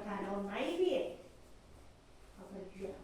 看着美丽，好个剧啊！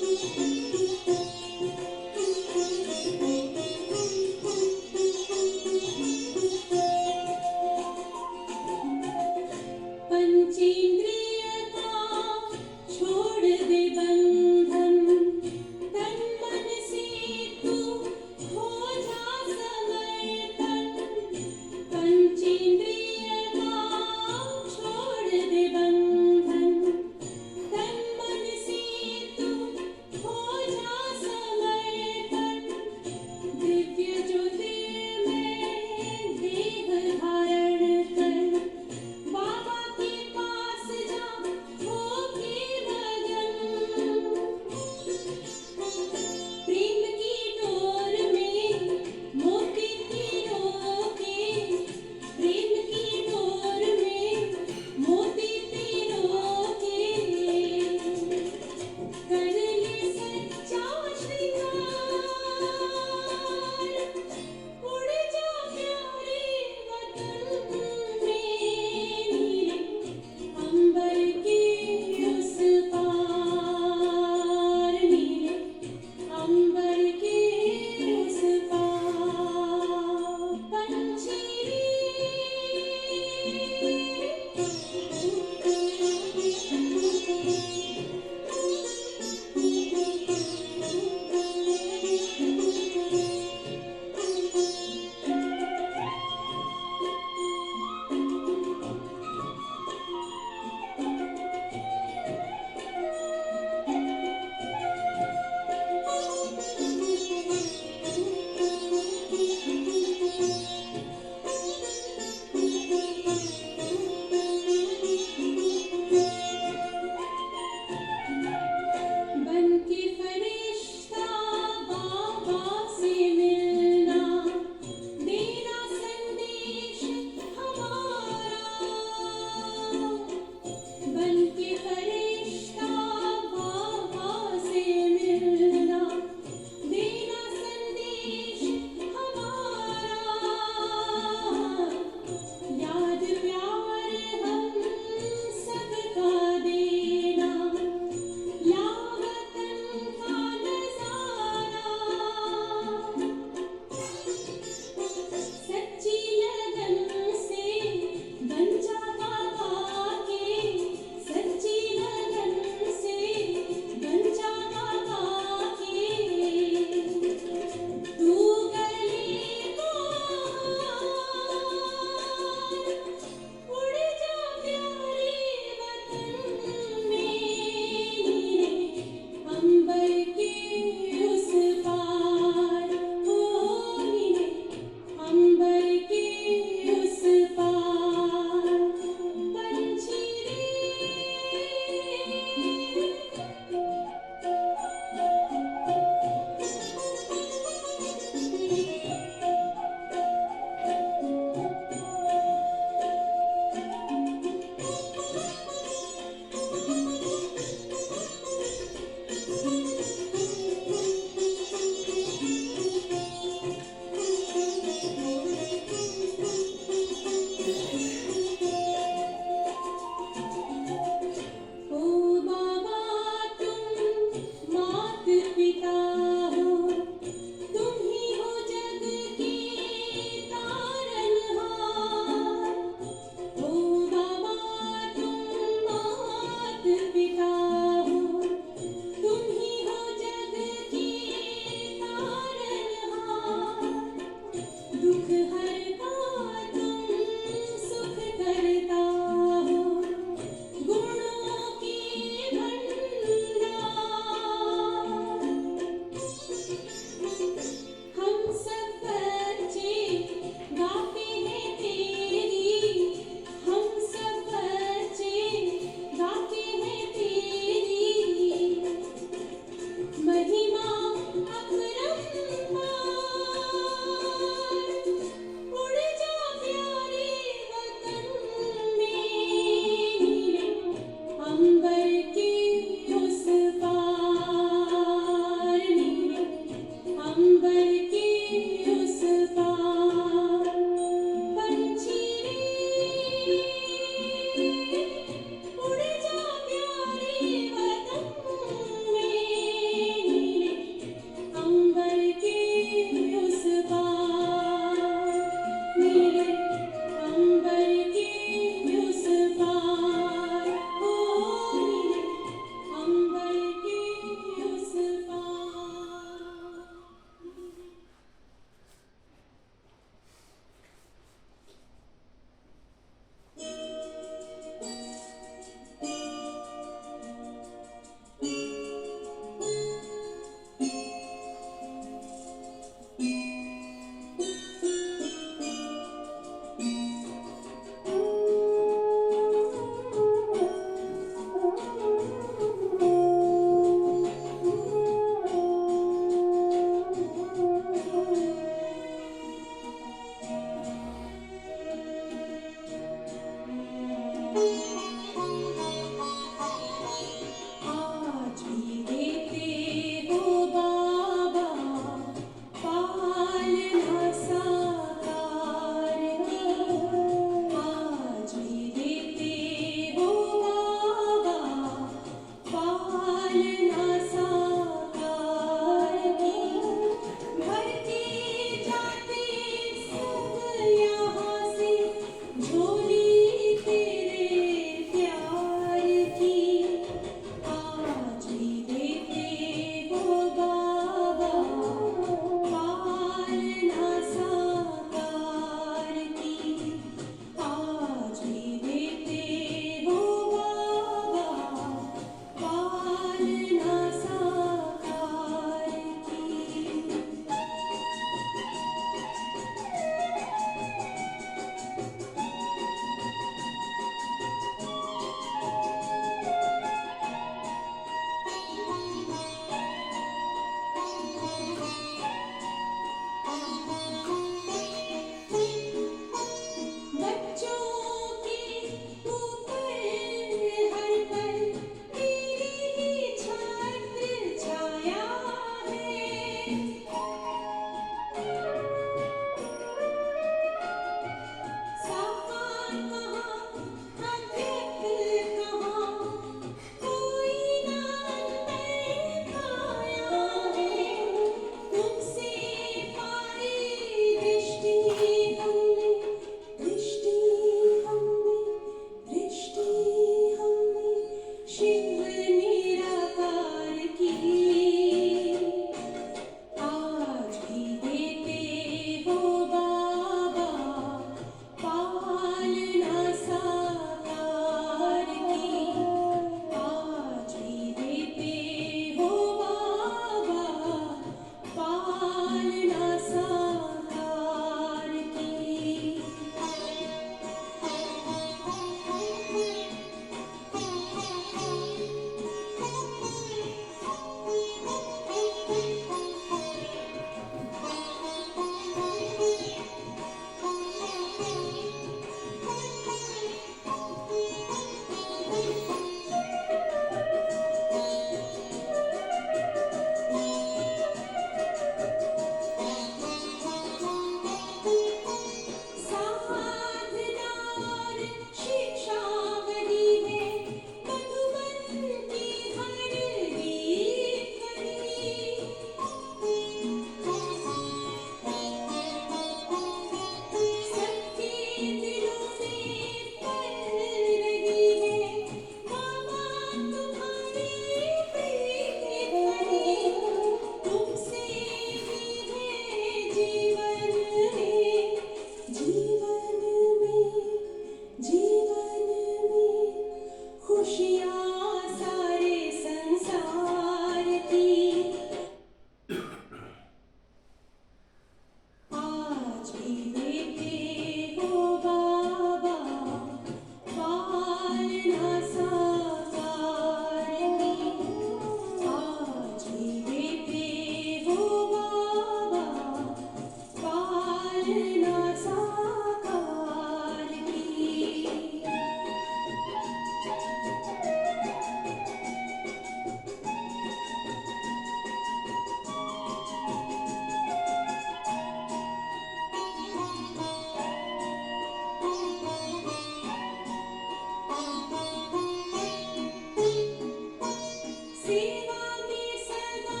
सेवा में सदा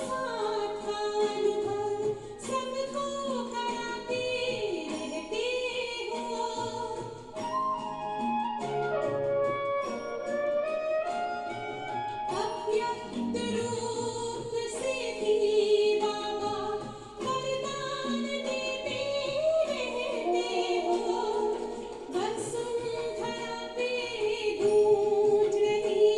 साथ का अनुभव सबको कराते रहते हो। अव्यक्त रूप से भी बाबा वरदान देते रहते हो। वसुंधरा पे गूंज रही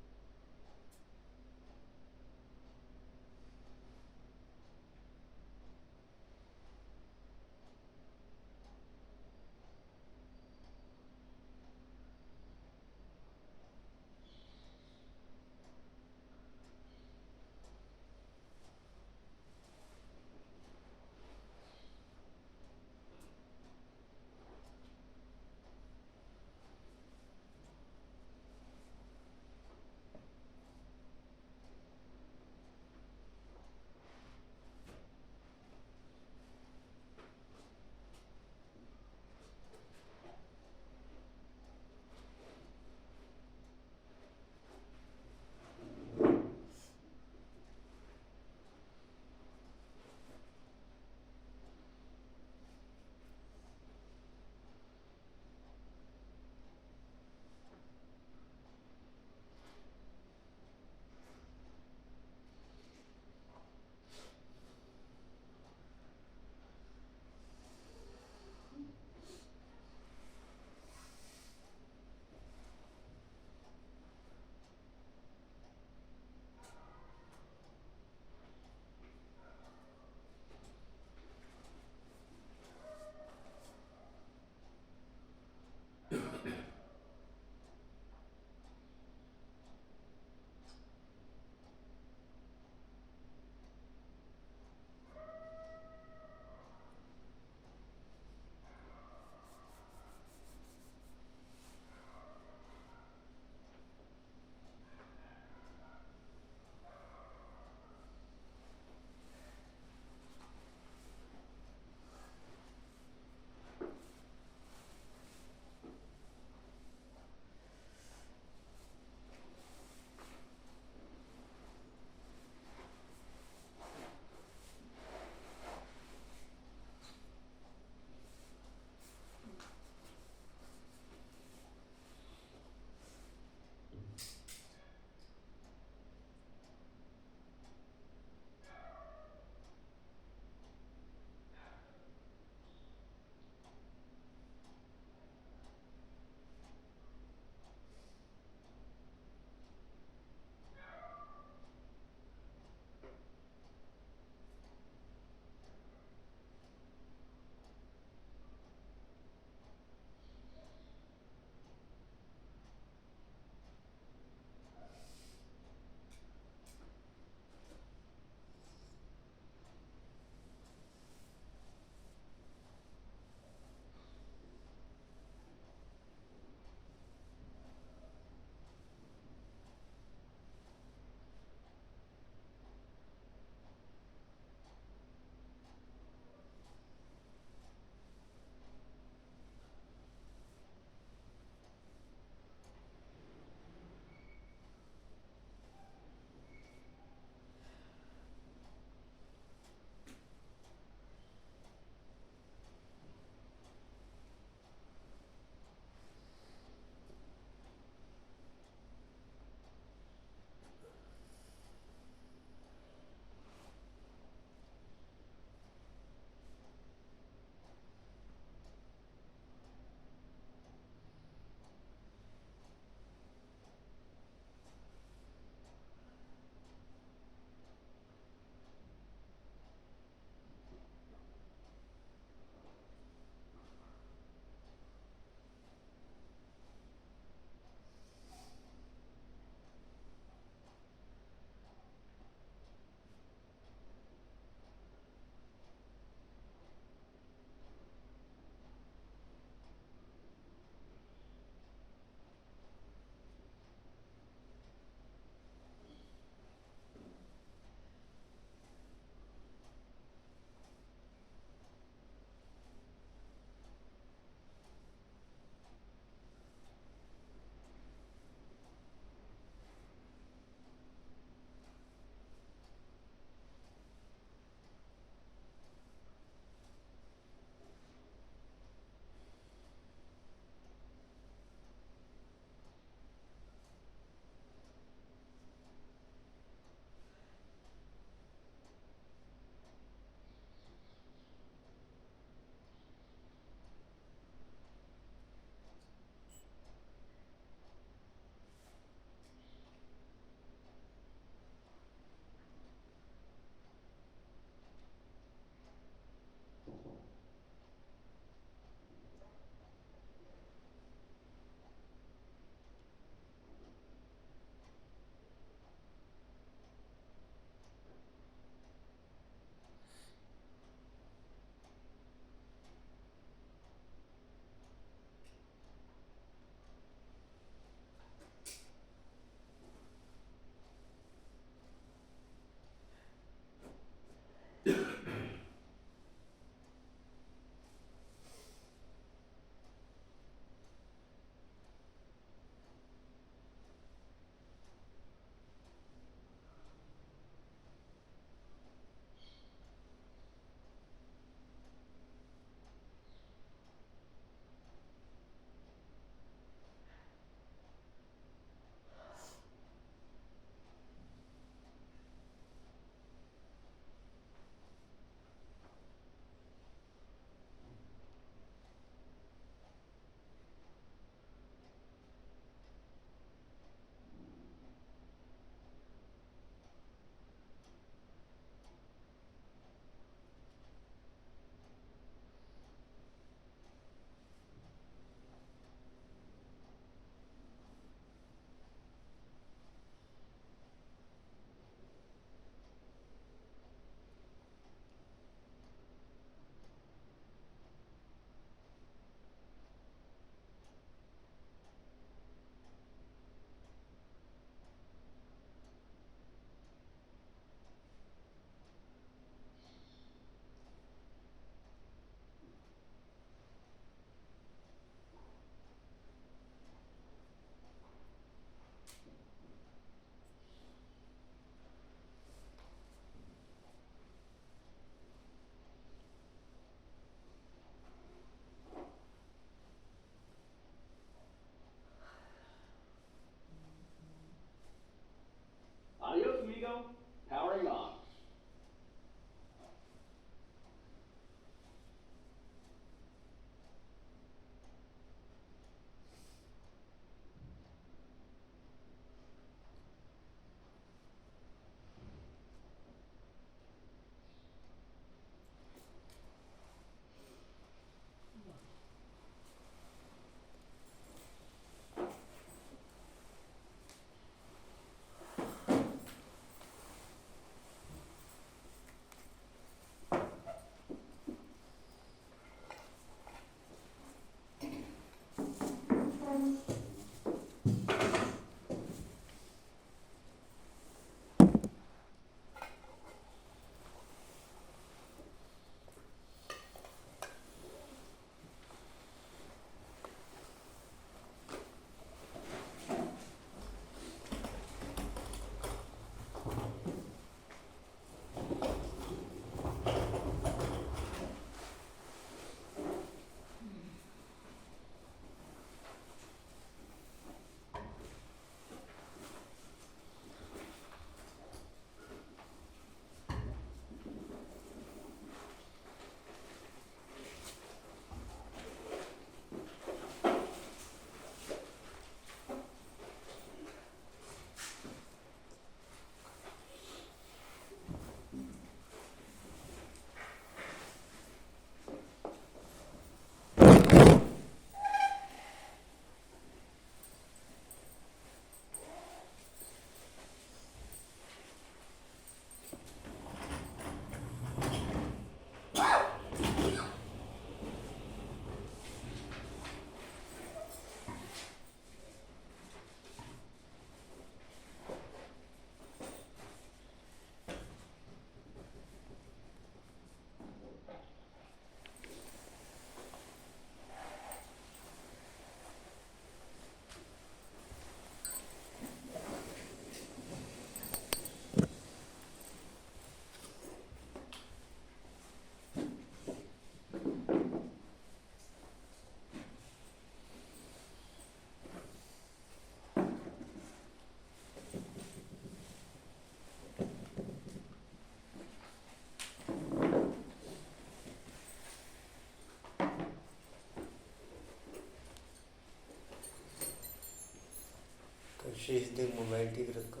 शीश देख, मोबाइल ठीक रखो।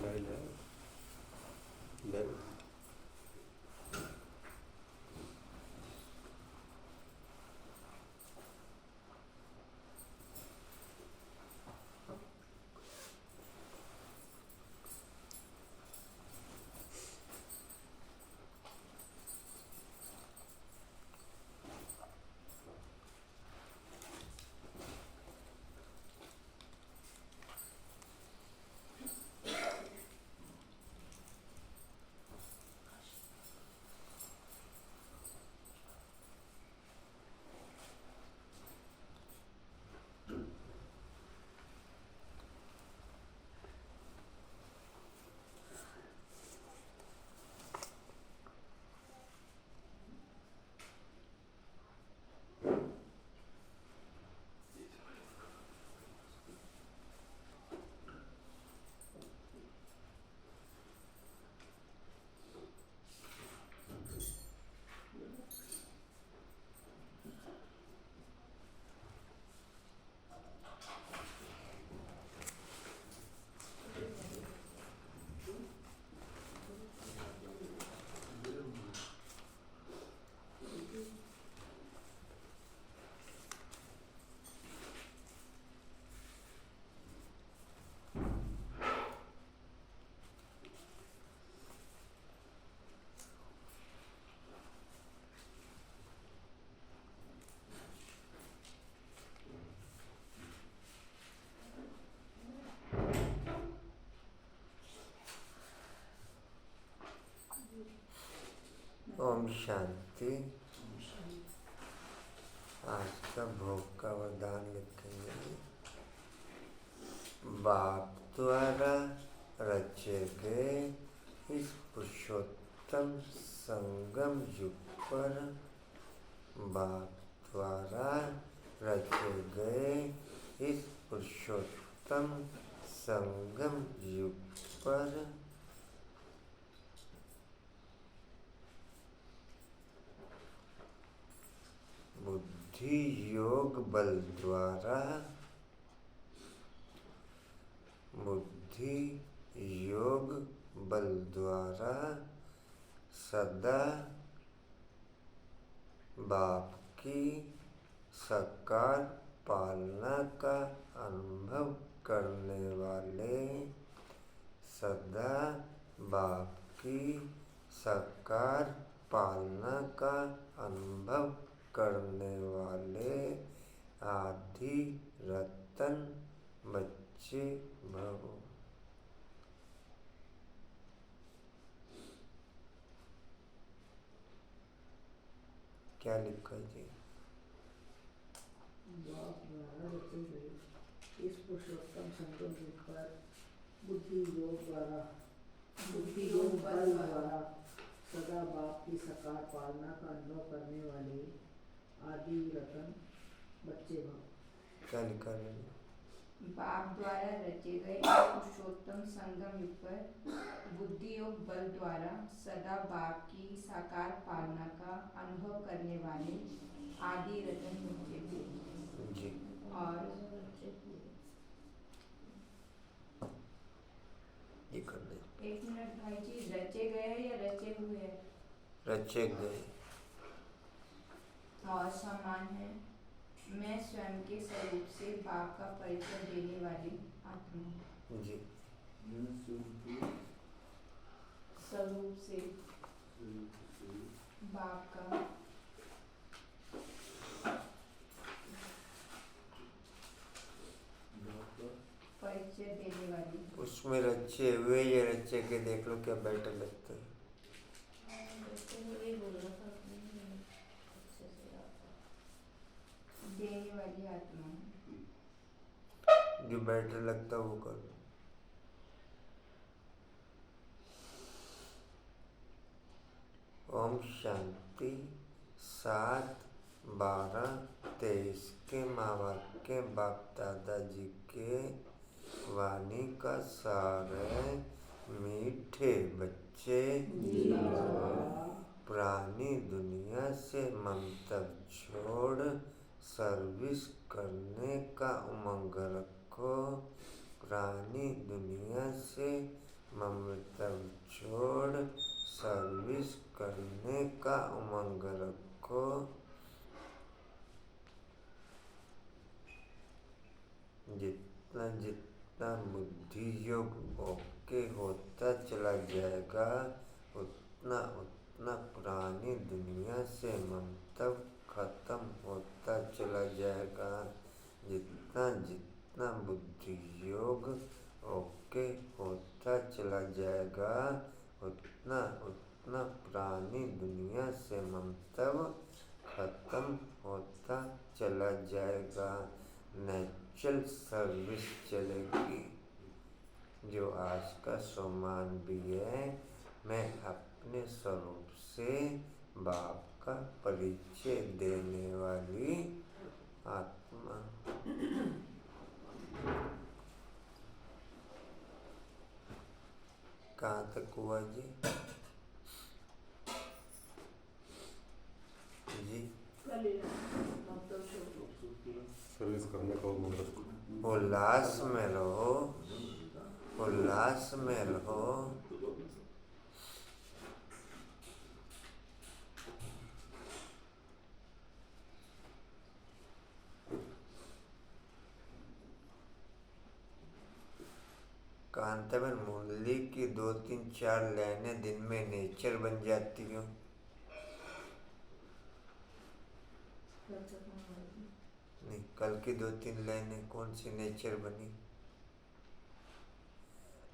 ले ले ले। ओम शांति। आज का भोग का वरदान लिखेंगे। बाप द्वारा रचे गए इस पुरुषोत्तम संगम युग पर, बाप द्वारा रचे गए इस पुरुषोत्तम संगम युग पर बुद्धि योग बल द्वारा, बुद्धि योग बल द्वारा सदा बाप की साकार पालना का अनुभव करने वाले, सदा बाप की साकार पालना का अनुभव करने वाले आदि रतन बच्चे भव। क्या लिखा जी? बाप द्वारा रचे गए इस पुरुषोत्तम संगम युग पर बुद्धि योग बल द्वारा सदा बाप की साकार पालना का अनुभव करने वाले आदि रतन बच्चे भव। क्या लिखा है? बाप द्वारा रचे गए पुरुषोत्तम संगम युग पर बुद्धि योग बल द्वारा सदा बाप की साकार पालना का अनुभव करने वाले आदि रतन बच्चे जी। और ये कर दे। 1 मिनट भाई जी, रचे गए हैं या रचे हुए हैं? रचे गए। और समान है। मैं स्वयं के स्वरूप से बाप का परिचय देने वाली आत्मा जी। स्वरूप से बाप का परिचय देने वाली। उसमें रचे हुए या रचे के देख लो क्या बेटर लगता है। देने वाली आत्मा जो बेटर लगता है वो कर लो। ओम शांति। 7/12/23 के माँ बाप के बाप दादा जी के वाणी का सार है, मीठे बच्चे जी बाबा। पुरानी दुनिया से ममता छोड़ सर्विस करने का उमंग रखो। पुरानी दुनिया से ममता छोड़ सर्विस करने का उमंग रखो। जितना जितना बुद्धि योग ओके होता चला जाएगा, उतना उतना पुरानी दुनिया से ममता खत्म होता चला जाएगा। जितना जितना बुद्धि योग ओके होता चला जाएगा, उतना उतना पुरानी दुनिया से ममता खत्म होता चला जाएगा। नेचुरल सर्विस चलेगी। जो आज का सोमान भी है, मैं अपने स्वरूप से बाप का परिचय देने वाली आत्मा। कहाँ तक हुआ जी? जी सर्विस करने का उमंग रखो। उल्लास में रहो, उल्लास में रहो। कांताबेन, मुरली की 2-3-4 लाइनें दिन में नेचर बन जाती हो। नहीं, कल की 2-3 लाइनें कौन सी नेचर बनी?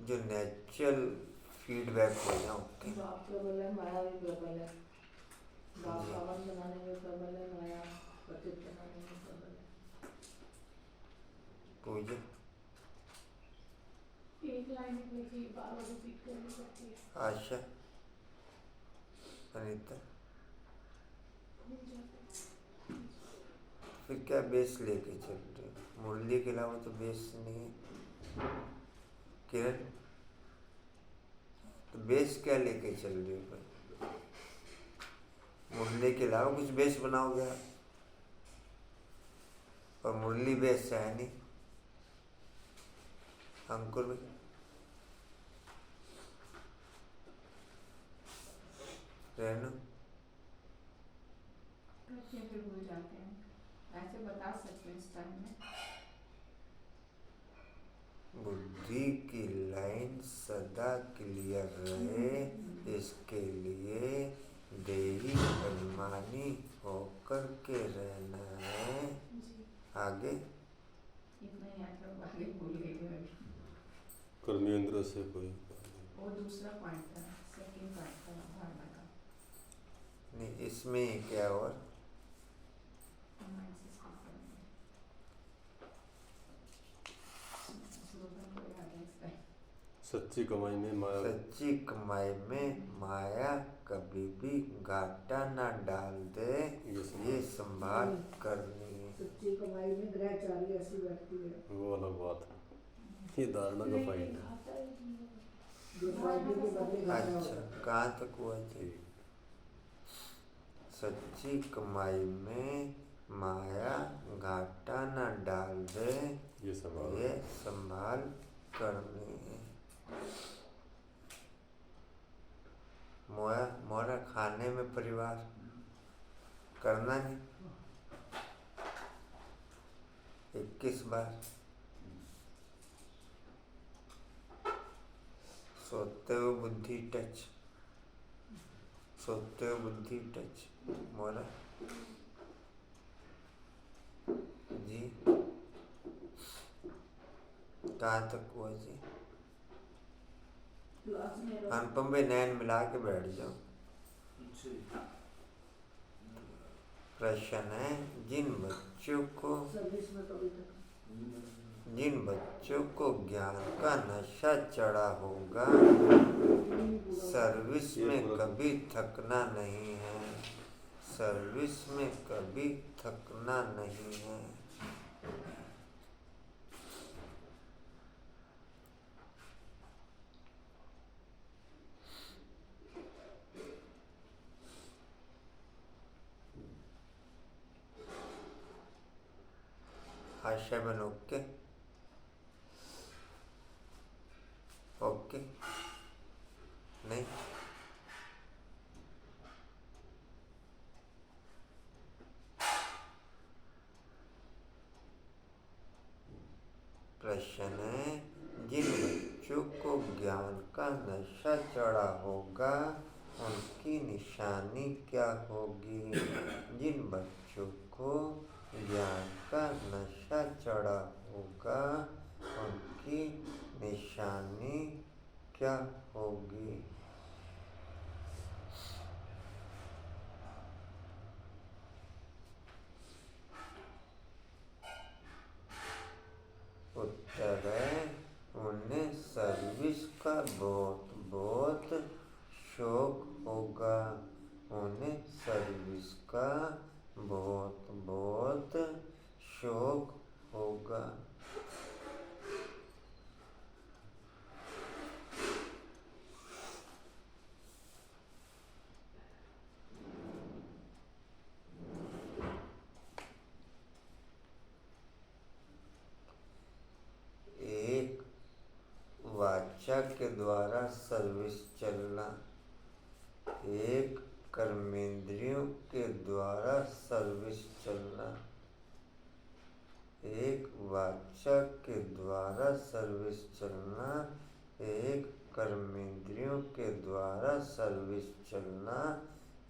जो नेचुरल फीडबैक हो जाओ। बाप प्रबल है, माया भी प्रबल है। बाप पावन बनाने में प्रबल है, माया पतित बनाने में प्रबल है। पूजा एक लाइन लिखी, बार-बार रिपीट करनी पड़ती है। आशा, अनीता, फिर क्या बेस लेके चल रहे हो? मुरली के अलावा तो बेस नहीं है। किरण, तो बेस क्या लेके चल रहे हो भाई? मुरली के अलावा कुछ बेस बनाओगे आप? और मुरली बेस है नहीं। अंकुर भाई, रेनू, फिर भूल जाते हैं। ऐसे बता सकते हैं इस टाइम में। बुद्धि की लाइन सदा क्लियर रहे, इसके लिए देही अभिमानी होकर के रहना है। आगे इतना ही आता है, आगे भूल गई मैं भी। कर्मेंद्र से कोई वो दूसरा पॉइंट था, सेकंड पॉइंट था धारणा का। नहीं, इसमें ही क्या और माइंड से स्टार्ट करेंगे। स्लोगन को याद है इसका। सच्ची कमाई में माया। सच्ची कमाई में माया कभी भी घाटा ना डाल दे, ये संभाल करनी है। सच्ची कमाई में ग्रहचारी ऐसी बैठती है वो अलग बात है, ये धारणा का पॉइंट है। जो फायदे के बदले घाटा अच्छा, होता है। कहाँ तक हुआ जी? सच्ची कमाई में माया घाटा न डाल दे, ये सवाल ये संभाल करनी है। मोरा खाने में परिवार करना नहीं। 21 बार सोते हुए बुद्धि टच, सोते हुए बुद्धि टच। मोरा जी, कहाँ तक हुआ जी? क्लास में रहो। अनुपम भाई, नैन मिला के बैठ जाओ। प्रश्न है, जिन बच्चों को सर्विस में कभी तक जिन बच्चों को ज्ञान का नशा चढ़ा होगा, सर्विस में कभी थकना नहीं है। सर्विस में कभी थकना नहीं है। 7 ओके ओके नहीं प्रश्न है जिन बच्चों को ज्ञान का नशा चढ़ा होगा उनकी निशानी क्या होगी। जिन बच्चों को ज्ञान का नशा चढ़ा होगा उनकी निशानी क्या होगी। उत्तर है उन्हें सर्विस का बहुत बहुत शौक होगा। उन्हें सर्विस का बहुत बहुत शौक होगा। एक वाचक के द्वारा सर्विस चलना, एक कर्मेंद्रियों के द्वारा सर्विस चलना, एक वाचक के द्वारा सर्विस चलना, एक कर्मेंद्रियों के द्वारा सर्विस चलना,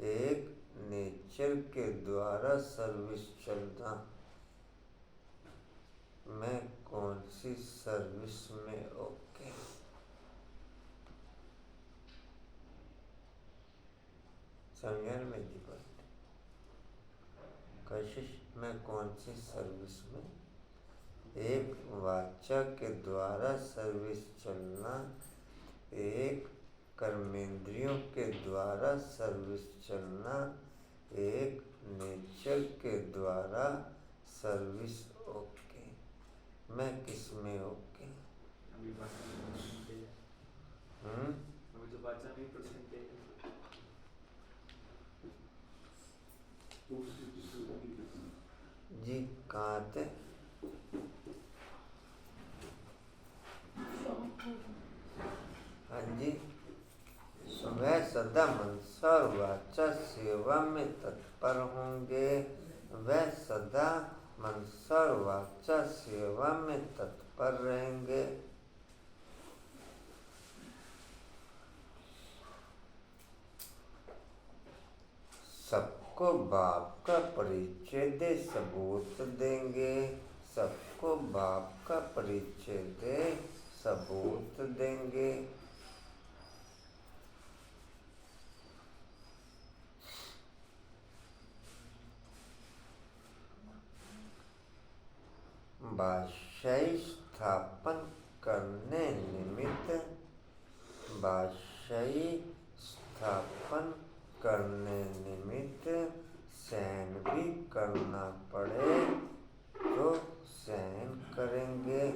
एक नेचर के द्वारा सर्विस चलना। मैं कौन सी सर्विस में ओके। समझाने में जी बात कशिश मैं कौन सी सर्विस में। एक वाचक के द्वारा सर्विस चलना, एक कर्मेंद्रियों के द्वारा सर्विस चलना, एक नेचर के द्वारा सर्विस ओके। मैं किस में ओके। अभी भाषा में परसेंटेज है। अभी तो भाषा में परसेंटेज है। जी कहाँ थे। हाँ जी वह सदा मनसा और वाचा सेवा में तत्पर होंगे। वह सदा मनसा और वाचा सेवा में तत्पर रहेंगे। सबको बाप का परिचय दे सबूत देंगे। सबको बाप का परिचय दे सबूत देंगे। बादशाही स्थापन करने निमित्त, बादशाही स्थापन करने निमित्त सहन भी करना पड़े तो सहन करेंगे।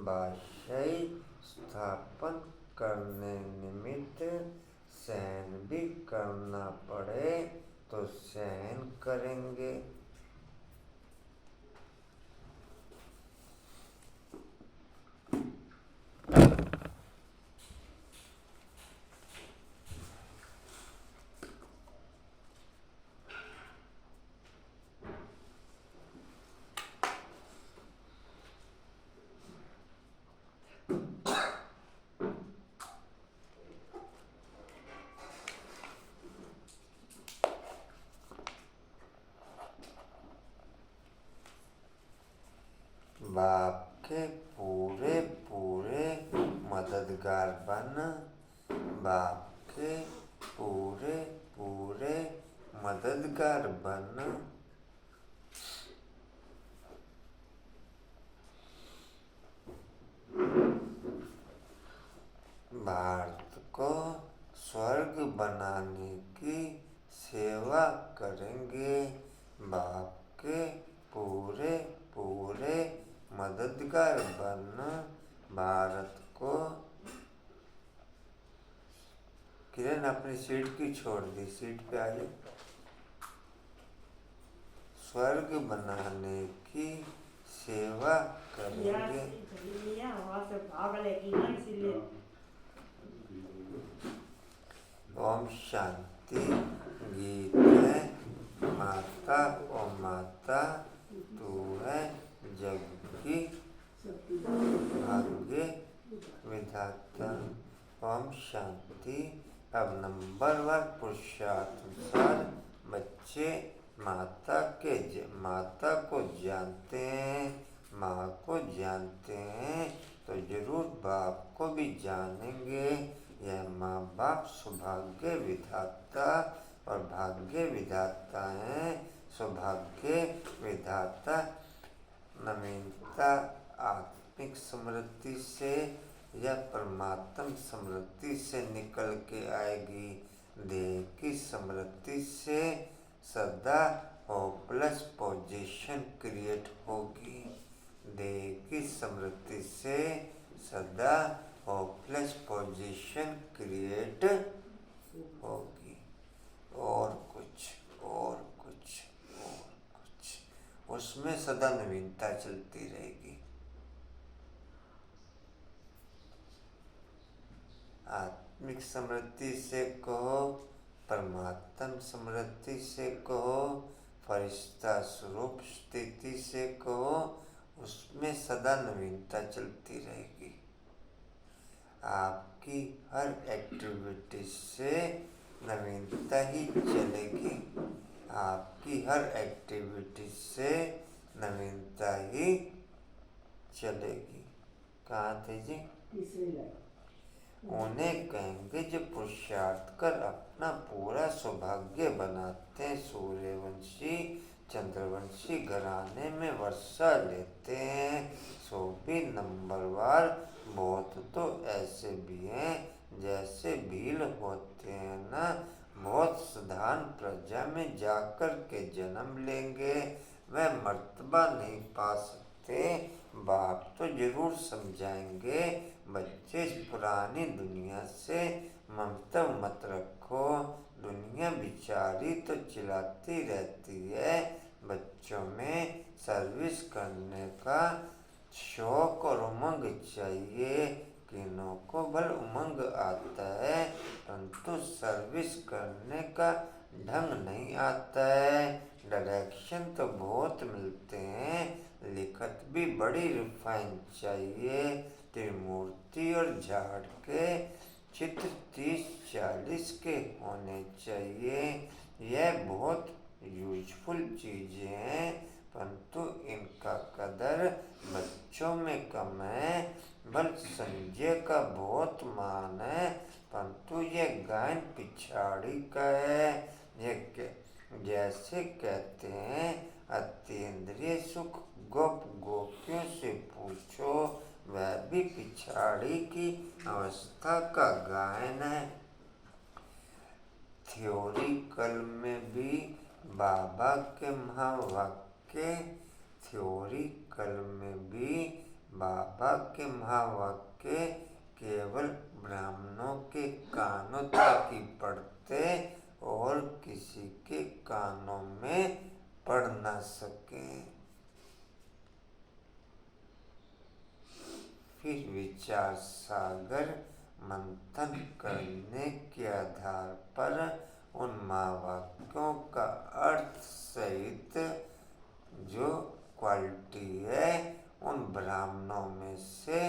बादशाही स्थापन करने निमित्त सहन भी करना पड़े तो सहन करेंगे। बाप के पूरे पूरे मददगार बन। बाप के पूरे पूरे मददगार बन। भारत को स्वर्ग बनाने की सेवा करेंगे। बाप के पूरे पूरे मददगार बन भारत को। किरण अपनी सीट की छोड़ दी, सीट पे आ जाए। स्वर्ग बनाने की सेवा करेंगे। वहाँ से भाग लेगी ना, इसीलिए ओम शांति। गीत है माता ओ माता तू है जग की भाग्य विधाता। ओम शांति। अब नंबरवार पुरुषार्थानुसार बच्चे माता को जानते हैं, माँ को जानते हैं, तो जरूर बाप को भी जानेंगे। यह माँ बाप सौभाग्य विधाता और भाग्य विधाता हैं। सौभाग्य विधाता नवीनता आत्मिक स्मृति से या परमात्म स्मृति से निकल के आएगी। देह की स्मृति से सदा होपलेस पोजीशन क्रिएट होगी। देह की स्मृति से सदा होपलेस पोजीशन क्रिएट होगी। और कुछ उसमें सदा नवीनता चलती रहेगी। आत्मिक स्मृति से कहो, परमात्म स्मृति से कहो, फरिश्ता स्वरूप स्थिति से कहो, उसमें सदा नवीनता चलती रहेगी। आपकी हर एक्टिविटी से नवीनता ही चलेगी। आपकी हर एक्टिविटी से नवीनता ही चलेगी। कहाँ थे जी? तीसरी लाइन। उन्हें कहेंगे जो पुरुषार्थ कर अपना पूरा सौभाग्य बनाते हैं। सूर्यवंशी चंद्रवंशी घराने में वर्षा लेते हैं, सो भी नंबरवार। बहुत तो ऐसे भी हैं जैसे भील होते हैं ना, बहुत साधारण प्रजा में जाकर के जन्म लेंगे, वह मर्तबा नहीं पा सकते। बाप तो जरूर समझाएंगे, बच्चे इस पुरानी दुनिया से ममता मत रखो। दुनिया बिचारी तो चिल्लाती रहती है। बच्चों में सर्विस करने का शौक और उमंग चाहिए। किन्हों को भल उमंग आता है, परंतु सर्विस करने का ढंग नहीं आता है। डायरेक्शन तो बहुत मिलते हैं, लिखत भी बड़ी रिफाइन चाहिए। त्रिमूर्ति और झाड़ के चित्र 30-40 के होने चाहिए। यह बहुत यूजफुल चीजें हैं, परंतु इनका कदर बच्चों में कम है। बल संजय का बहुत मान है, परंतु यह गायन पिछाड़ी का है। यह जैसे कहते हैं अतीन्द्रिय सुख गोप गोपियों से पूछो, वह भी पिछाड़ी की अवस्था का गायन है। थ्योरिकल में भी बाबा के महावाक्य, थ्योरिकल में भी बाबा के महावाक्य केवल ब्राह्मणों के कानों तक ही पढ़ते और किसी के कानों में पढ़ ना सके। फिर विचार सागर मंथन करने के आधार पर उन महावाक्यों का अर्थ सहित जो क्वालिटी है, उन ब्राह्मणों में से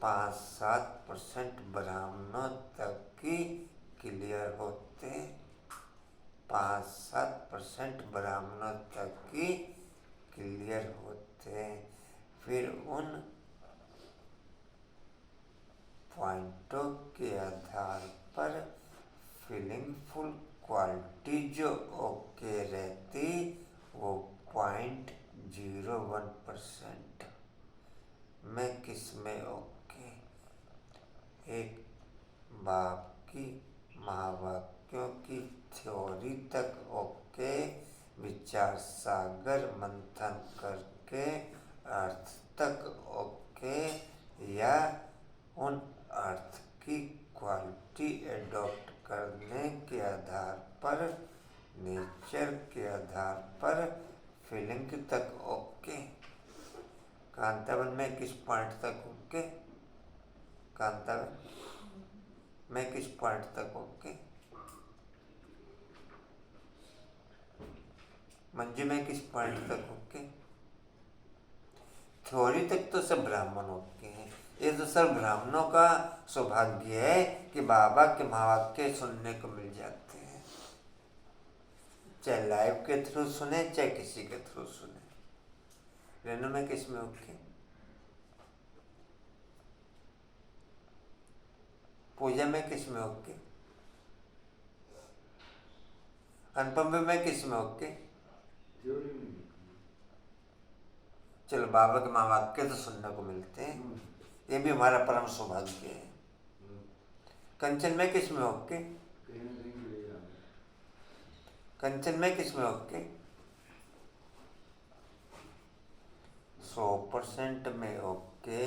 5-7% ब्राह्मणों तक ही क्लियर होते हैं। 5-7% ब्राह्मणों तक ही क्लियर होते हैं। फिर उन पॉइंटों के आधार पर फीलिंगफुल क्वालिटी जो ओके रहती, वो 0.01% में किसमें ओके। एक बाप की महावाक्यों की थ्योरी तक ओके, विचार सागर मंथन करके अर्थ तक ओके, या उन अर्थ की क्वालिटी एडॉप्ट करने के आधार पर, नेचर के आधार पर फीलिंग तक ओके। पॉइंट तक ओके? कांता मैं किस पॉइंट तक ओके? मंजू मैं किस पॉइंट तक ओके? थ्योरी तक तो सब ब्राह्मण ओके हैं। ये तो सब ब्राह्मणों का सौभाग्य है कि बाबा के महावाक्य सुनने को मिल जाते हैं, चाहे लाइव के थ्रू सुने चाहे किसी के थ्रू सुने। रेनू में किस में ओके? पूजा में किस में ओके? अनुपम में किस में ओके? थ्योरी में चलो बाबा के महावाक्य तो सुनने को मिलते हैं, ये भी हमारा परम सौभाग्य है। कंचन में किस में ओके? कहीं ना कहीं मिलेगा। कंचन में किस में ओके? 100% में ओके,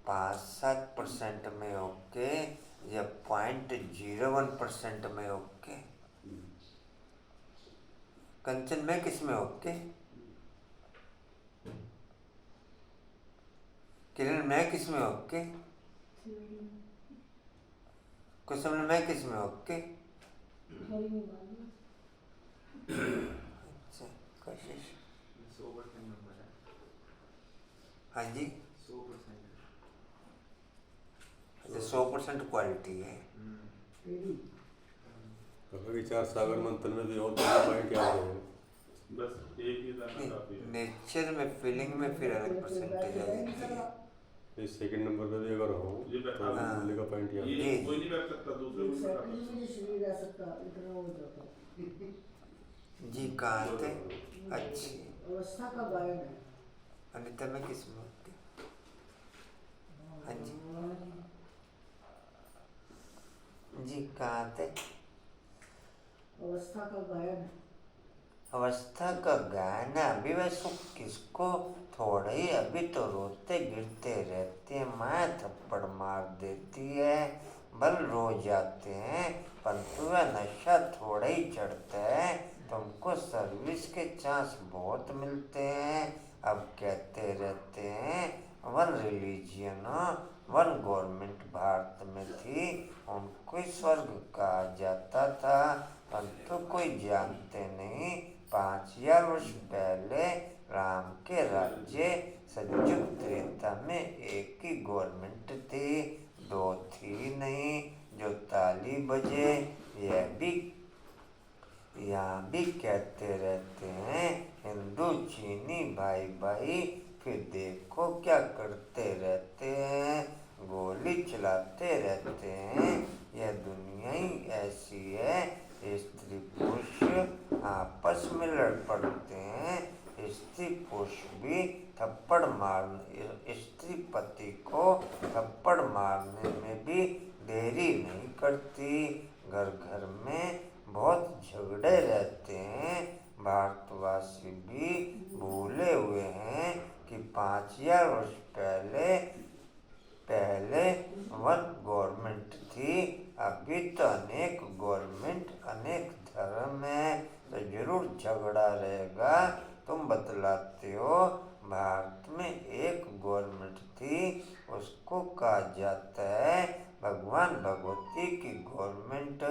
5-7% में ओके, या 0.01% में ओके? कंचन में किस में ओके? किरण में किस में ओके? कुसुम में किस में ओके? अच्छा, कोशिश 100% नंबर है। हाँ जी, 100%। अच्छा 100% क्वालिटी है। तेरी कहा कि 4 सागर मंथन में भी और पॉइंट क्या है? बस एक ही लाना काफी है। नेचर में फीलिंग में फिर अलग परसेंटेज आएगी। इस सेकंड नंबर पे भी अगर हो ये तो हाँ। बोलने का पॉइंट यहाँ ये जी। कोई नहीं बैठ सकता, दूसरे एक को नहीं सेकंड बैठा में शरीर रह सकता, इतना हो जाता। जी कहाँ थे? अच्छी अवस्था का गायन है। अनिता में किस में ओके? हाँ जी जी कहाँ थे? अवस्था का गायन है। अवस्था का गाना अभी वह सुख किसको, थोड़ा ही अभी तो रोते गिरते रहते हैं, माँ थप्पड़ मार देती है, बल रो जाते हैं, परंतु वह नशा थोड़ा ही चढ़ता है, तुमको सर्विस के चांस बहुत मिलते हैं। अब कहते रहते हैं one religion one government Bharat में थी, उनको ही स्वर्ग कहा जाता था, परंतु कोई जानते नहीं 5000 वर्ष पहले राम के राज्य सतयुग त्रेता में एक ही गवर्नमेंट थी, 2 थी नहीं। जो ताली बजे यह भी यहाँ भी कहते रहते हैं हिंदू चीनी भाई भाई, फिर देखो क्या करते रहते हैं, गोली चलाते रहते हैं। यह दुनिया ही ऐसी है, स्त्री पुरुष आपस में लड़ पड़ते हैं, स्त्री पुरुष भी थप्पड़ मारने, स्त्री पति को थप्पड़ मारने में भी देरी नहीं करती। घर घर में बहुत झगड़े रहते हैं, भारतवासी भी भूले हुए हैं कि 5000 वर्ष पहले वन गवर्नमेंट थी, अभी तो अनेक गवर्नमेंट अनेक धर्म है, तो जरूर झगड़ा रहेगा। तुम बतलाते हो भारत में एक गवर्नमेंट थी, उसको कहा जाता है भगवान भगवती की गवर्नमेंट।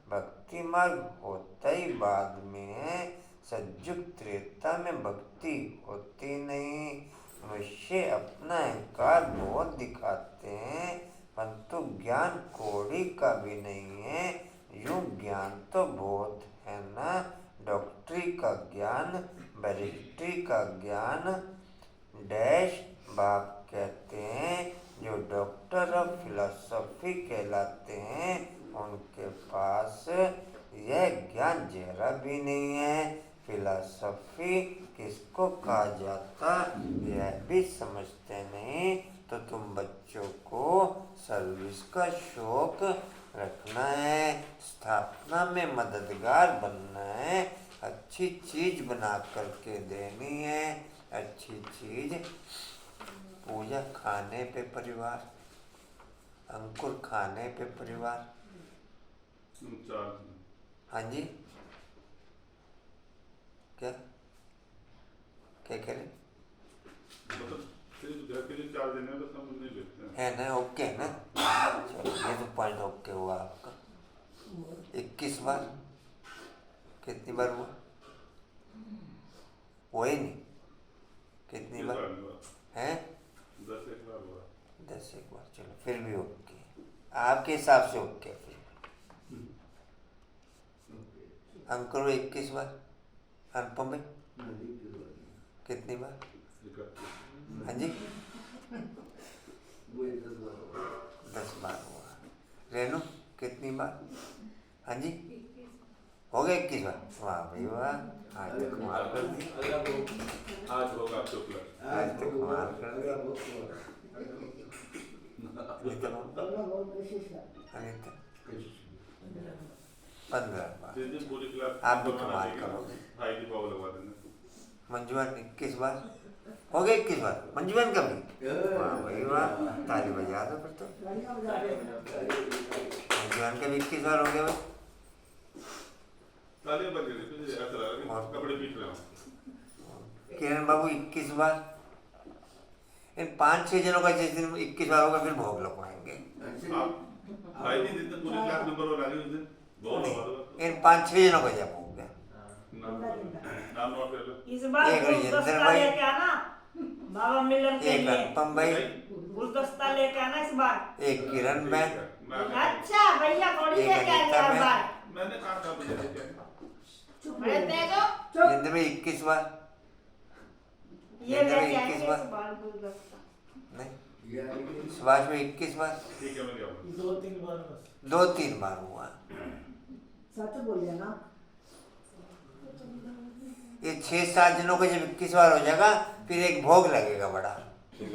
भक्ति मार्ग होता ही बाद में है, सतयुग त्रेता में भक्ति होती नहीं। मनुष्य अपना अहंकार बहुत दिखाते हैं, परंतु ज्ञान कौड़ी का भी नहीं है। यूं ज्ञान तो बहुत है ना, डॉक्टरी का ज्ञान, बैरिस्ट्री का ज्ञान, डैश बाप कहते हैं जो डॉक्टर ऑफ फिलॉसफी कहलाते हैं, उनके पास यह ज्ञान जरा भी नहीं है। फिलॉसफी किसको कहा जाता यह भी समझते नहीं, तो तुम बच्चों को सर्विस का शौक रखना है, स्थापना में मददगार बनना है, अच्छी चीज बना करके देनी है। अच्छी चीज पूजा खाने पे परिवार, अंकुर खाने पे परिवार। चार हाँ जी क्या क्या कह रहे? मतलब सिर्फ घर के लिए 4 दिन है, बस हम नहीं लेते हैं। है ना, ओके है ना। चलो ये तो पॉइंट ओके हुआ आपका। 21 बार कितनी बार हुआ? हुआ ही नहीं। कितनी बार है? 10 एक बार हुआ। 10 एक बार। चलो फिर भी ओके, आपके हिसाब से ओके। फिर हम करो 21 बार। अनुपम भाई कितनी बार? 31। हाँ जी 10 बार हुआ। रेनू कितनी बार? हाँ जी हो गया 21 बार। वाह भाई वाह, आज तक कमाल कर दी। आज होगा आपको प्लस। आज तक कमाल कर दी। बहुत कोशिश कर। अनिता 15 बार। जिस दिन पूरी क्लास आप भी कमाल करोगे। भाई की पाव लगवा देना। मंजूवन 21 बार हो गया। 21 बार मंजूवन का भी। वाह भाई वाह, ताली बजा दो फिर तो। गाड़ियाँ बजा रहे हैं। मंजूवन का भी 21 बार हो गया भाई। तालियां बज रही थी, ऐसा लग रहा है कपड़े पीट रहे हो। किरण बाबू 21 बार। इन 5-6 जनों का जिस दिन 21 बार होगा फिर भोग लगवाएंगे। आप भाई नहीं जितने पूरी क्लास नंबर हो रही उस दिन बहुत लगवा दो। इन 5-6 जनों का जब हो गया। नाम नोट कर लो। इस बार एक राजेंद्र गुलदस्ता भाई। लेके आना बाबा मिलन के एक लिए। अनुपम भाई, गुलदस्ता लेके आना इस बार। एक किरण बहन, अच्छा भैया थोड़ी एक लेके अनीता आएंगे इस बहन। बार। मैंने कहा था मुझे लेके आना। बड़े तेजो जिंदर में 21 बार। ये जिंदर में लेके 21 आएंगे बार इस बार गुलदस्ता। नहीं, सुभाष में 21 बार। ठीक है मैं क्या बोलूं। 2-3 बार बस। 2-3 बार हुआ। सच बोलिए ना। ये 6-7 जनों का जब 21 बार हो जाएगा फिर एक भोग लगेगा बड़ा। एक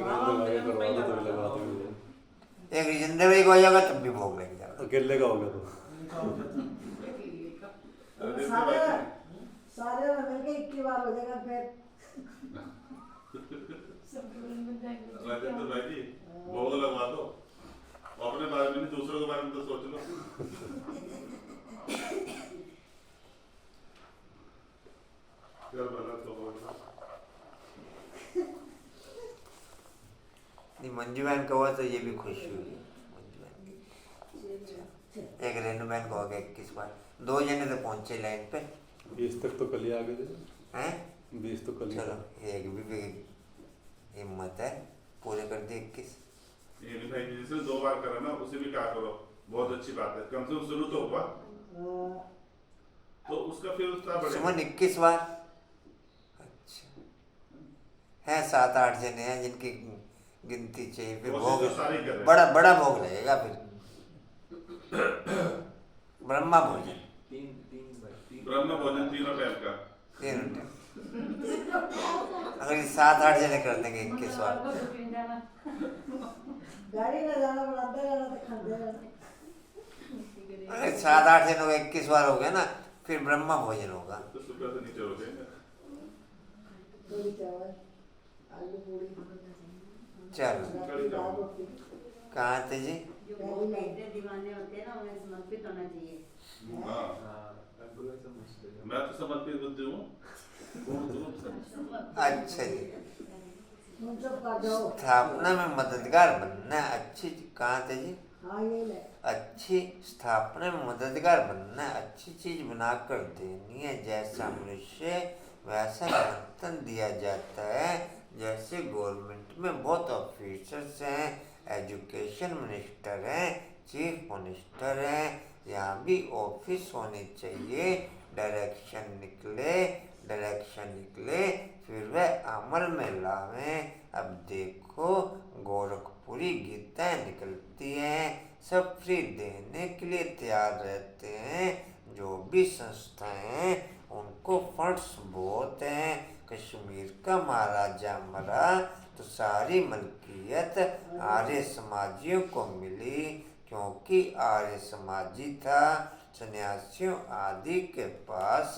जिंदर भाई का हो जाएगा तब भी भोग लग जाएगा। अकेले का हो गया तो सारे सारे में मिलके 21 बार हो जाएगा फिर। राजेंद्र भाई जी भोग लगवा दो। अपने बारे में नहीं दूसरों के बारे में तो सोच लो। चल भला तो होगा। नहीं मंजू बहन का हुआ तो ये भी खुशी हुई। मंजू बहन की। एक रेनू बहन को हो गया 21 बार। 2 जने तो पहुंचे लाइन पे 20 तक तो कल ही आ गए थे। हैं। 20 तो कल ही। चलो एक भी हिम्मत है, पूरे कर दिए 21। ये नहीं भाई जिसने 2 बार करा ना उसे भी कहा करो, बहुत अच्छी बात है, कम से कम शुरू तो हुआ तो उसका फिर उत्साह बढ़ेगा। सुमन 21 बार। अच्छा है 7-8 जने हैं जिनकी गिनती चाहिए फिर कोशिश भोग तो सारे ही कर रहे हैं। बड़ा बड़ा भोग लगेगा फिर। ब्रह्मा भोजन 3 ब्रह्म भोजन 3 टाइम का। 3 टाइम। अगर ये 7-8 जने कर देंगे 21 बार। गाड़ी में जाना बनाते रहना तो खाते रहना। अगर 7-8 जनों का 21 बार हो गया ना फिर ब्रह्मा भोजन होगा। तो सुबह से नीचे हो जाएंगे। पूरी चावल आलू पूरी चलो रात की दाल रोटी। कहाँ थे जी? जो बहुत बैठे दीवाने होते हैं ना उन्हें समर्पित होना चाहिए। हाँ अंकुर समझते मैं तो समर्पित बुद्धि हूँ। अच्छा जी। तुम सब कर जाओ। स्थापना में मददगार बनना है। अच्छी कहाँ थे जी? हाँ ये ले। अच्छी स्थापना में मददगार बनना है, अच्छी चीज बनाकर देनी है। जैसा मनुष्य वैसा वेतन दिया जाता है। जैसे गवर्नमेंट में बहुत ऑफिसर्स हैं, एजुकेशन मिनिस्टर हैं, चीफ मिनिस्टर हैं, यहाँ भी ऑफिस होनी चाहिए। डायरेक्शन निकले फिर वह अमल में लावें। अब देखो गोरखपुरी गीताएं निकलती हैं, सब फ्री देने के लिए तैयार रहते हैं। जो भी संस्थाएं हैं उनको फंड्स बहुत हैं। कश्मीर का महाराजा मरा तो सारी मलकियत आर्य समाजियों को मिली, क्योंकि आर्य समाजी था। सन्यासियों आदि के पास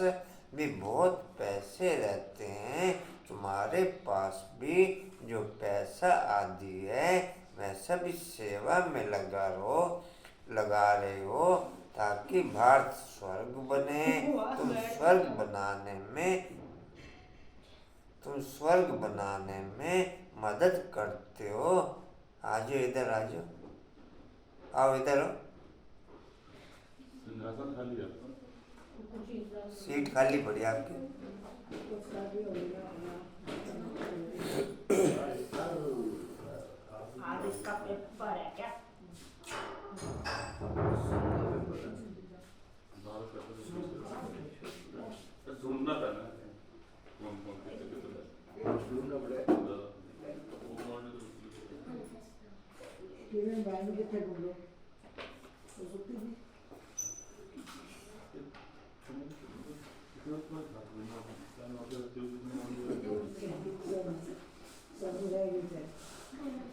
भी बहुत पैसे रहते हैं। तुम्हारे पास भी जो पैसा आदि है वह सब इस सेवा में लगा रहे हो ताकि भारत स्वर्ग बने। तुम स्वर्ग बनाने में मदद करते हो। आजो इधर आजो, आओ इधर हो। इंद्रासन खाली है। कुछ इंद्रा सीट खाली पड़ी आपकी। कुछ शादी हो गया अपना आज इसका पेपर है क्या? ढूंढना था ना कौन कौन ढूंढना पड़ेगा। किरण बहन कितने ढूंढो तो सुती थी सब रहेगी थे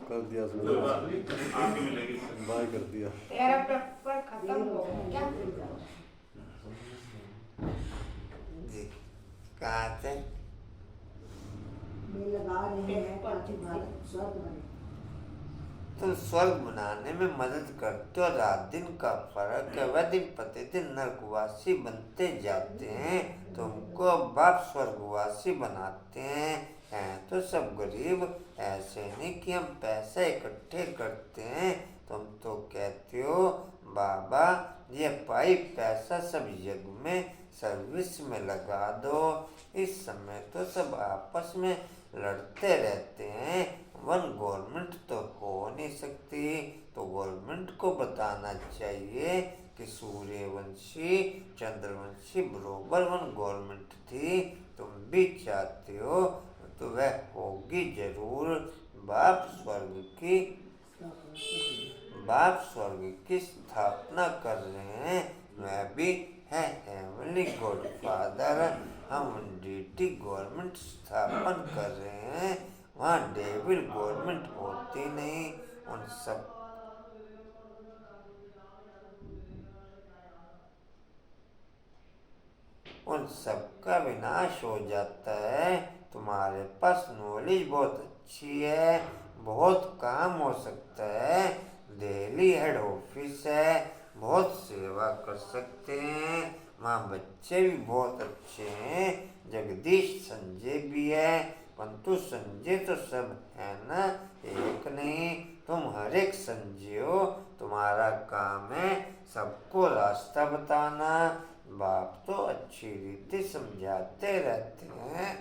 कर दिया कोई उसने, बात नहीं, आके मिलेगी। बाय कर दिया। तेरा पेपर खत्म हो गया क्या? जी कहाँ थे? मैं लगा रही है ताकि भारत स्वर्ग बने। तुम स्वर्ग बनाने में मदद करते हो। रात दिन का फर्क है, वह दिन प्रतिदिन नरकवासी बनते जाते हैं। तुमको बाप स्वर्गवासी बनाते हैं तो सब गरीब। ऐसे नहीं कि हम पैसे इकट्ठे करते हैं। तुम तो कहते हो बाबा ये पाई पैसा सब यज्ञ में सर्विस में लगा दो। इस समय तो सब आपस में लड़ते रहते हैं। वन गवर्नमेंट तो हो नहीं सकती, तो गवर्नमेंट को बताना चाहिए कि सूर्यवंशी चंद्रवंशी बरोबर वन गवर्नमेंट थी। तुम भी चाहते हो तो वह होगी जरूर। बाप स्वर्ग की स्थापना कर रहे हैं। वह भी है हेवनली गॉड फादर। हम डीटी गवर्नमेंट स्थापन कर रहे हैं। वहाँ डेविल गवर्नमेंट होती नहीं। उन सब का विनाश हो जाता है। तुम्हारे पास नॉलेज बहुत अच्छी है, बहुत काम हो सकता है। दिल्ली हेड ऑफिस है, बहुत सेवा कर सकते हैं। वहाँ बच्चे भी बहुत अच्छे हैं। जगदीश संजय भी है, परंतु संजय तो सब है ना, एक नहीं। तुम हर एक संजय हो। तुम्हारा काम है सबको रास्ता बताना। बाप तो अच्छी रीति समझाते रहते हैं,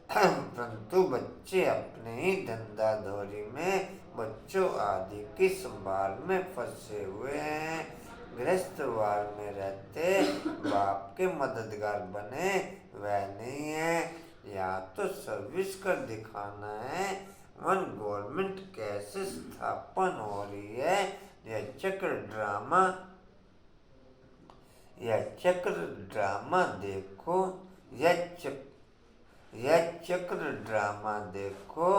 परंतु बच्चे अपने ही धंधा धोरी में बच्चों आदि की संभाल में फंसे हुए हैं। गृहस्थवार में रहते बाप के मददगार बने वह नहीं है। या तो सर्विस कर दिखाना है। वन गवर्नमेंट कैसे स्थापन हो रही है, यह चक्र ड्रामा देखो। यह चक्र ड्रामा देखो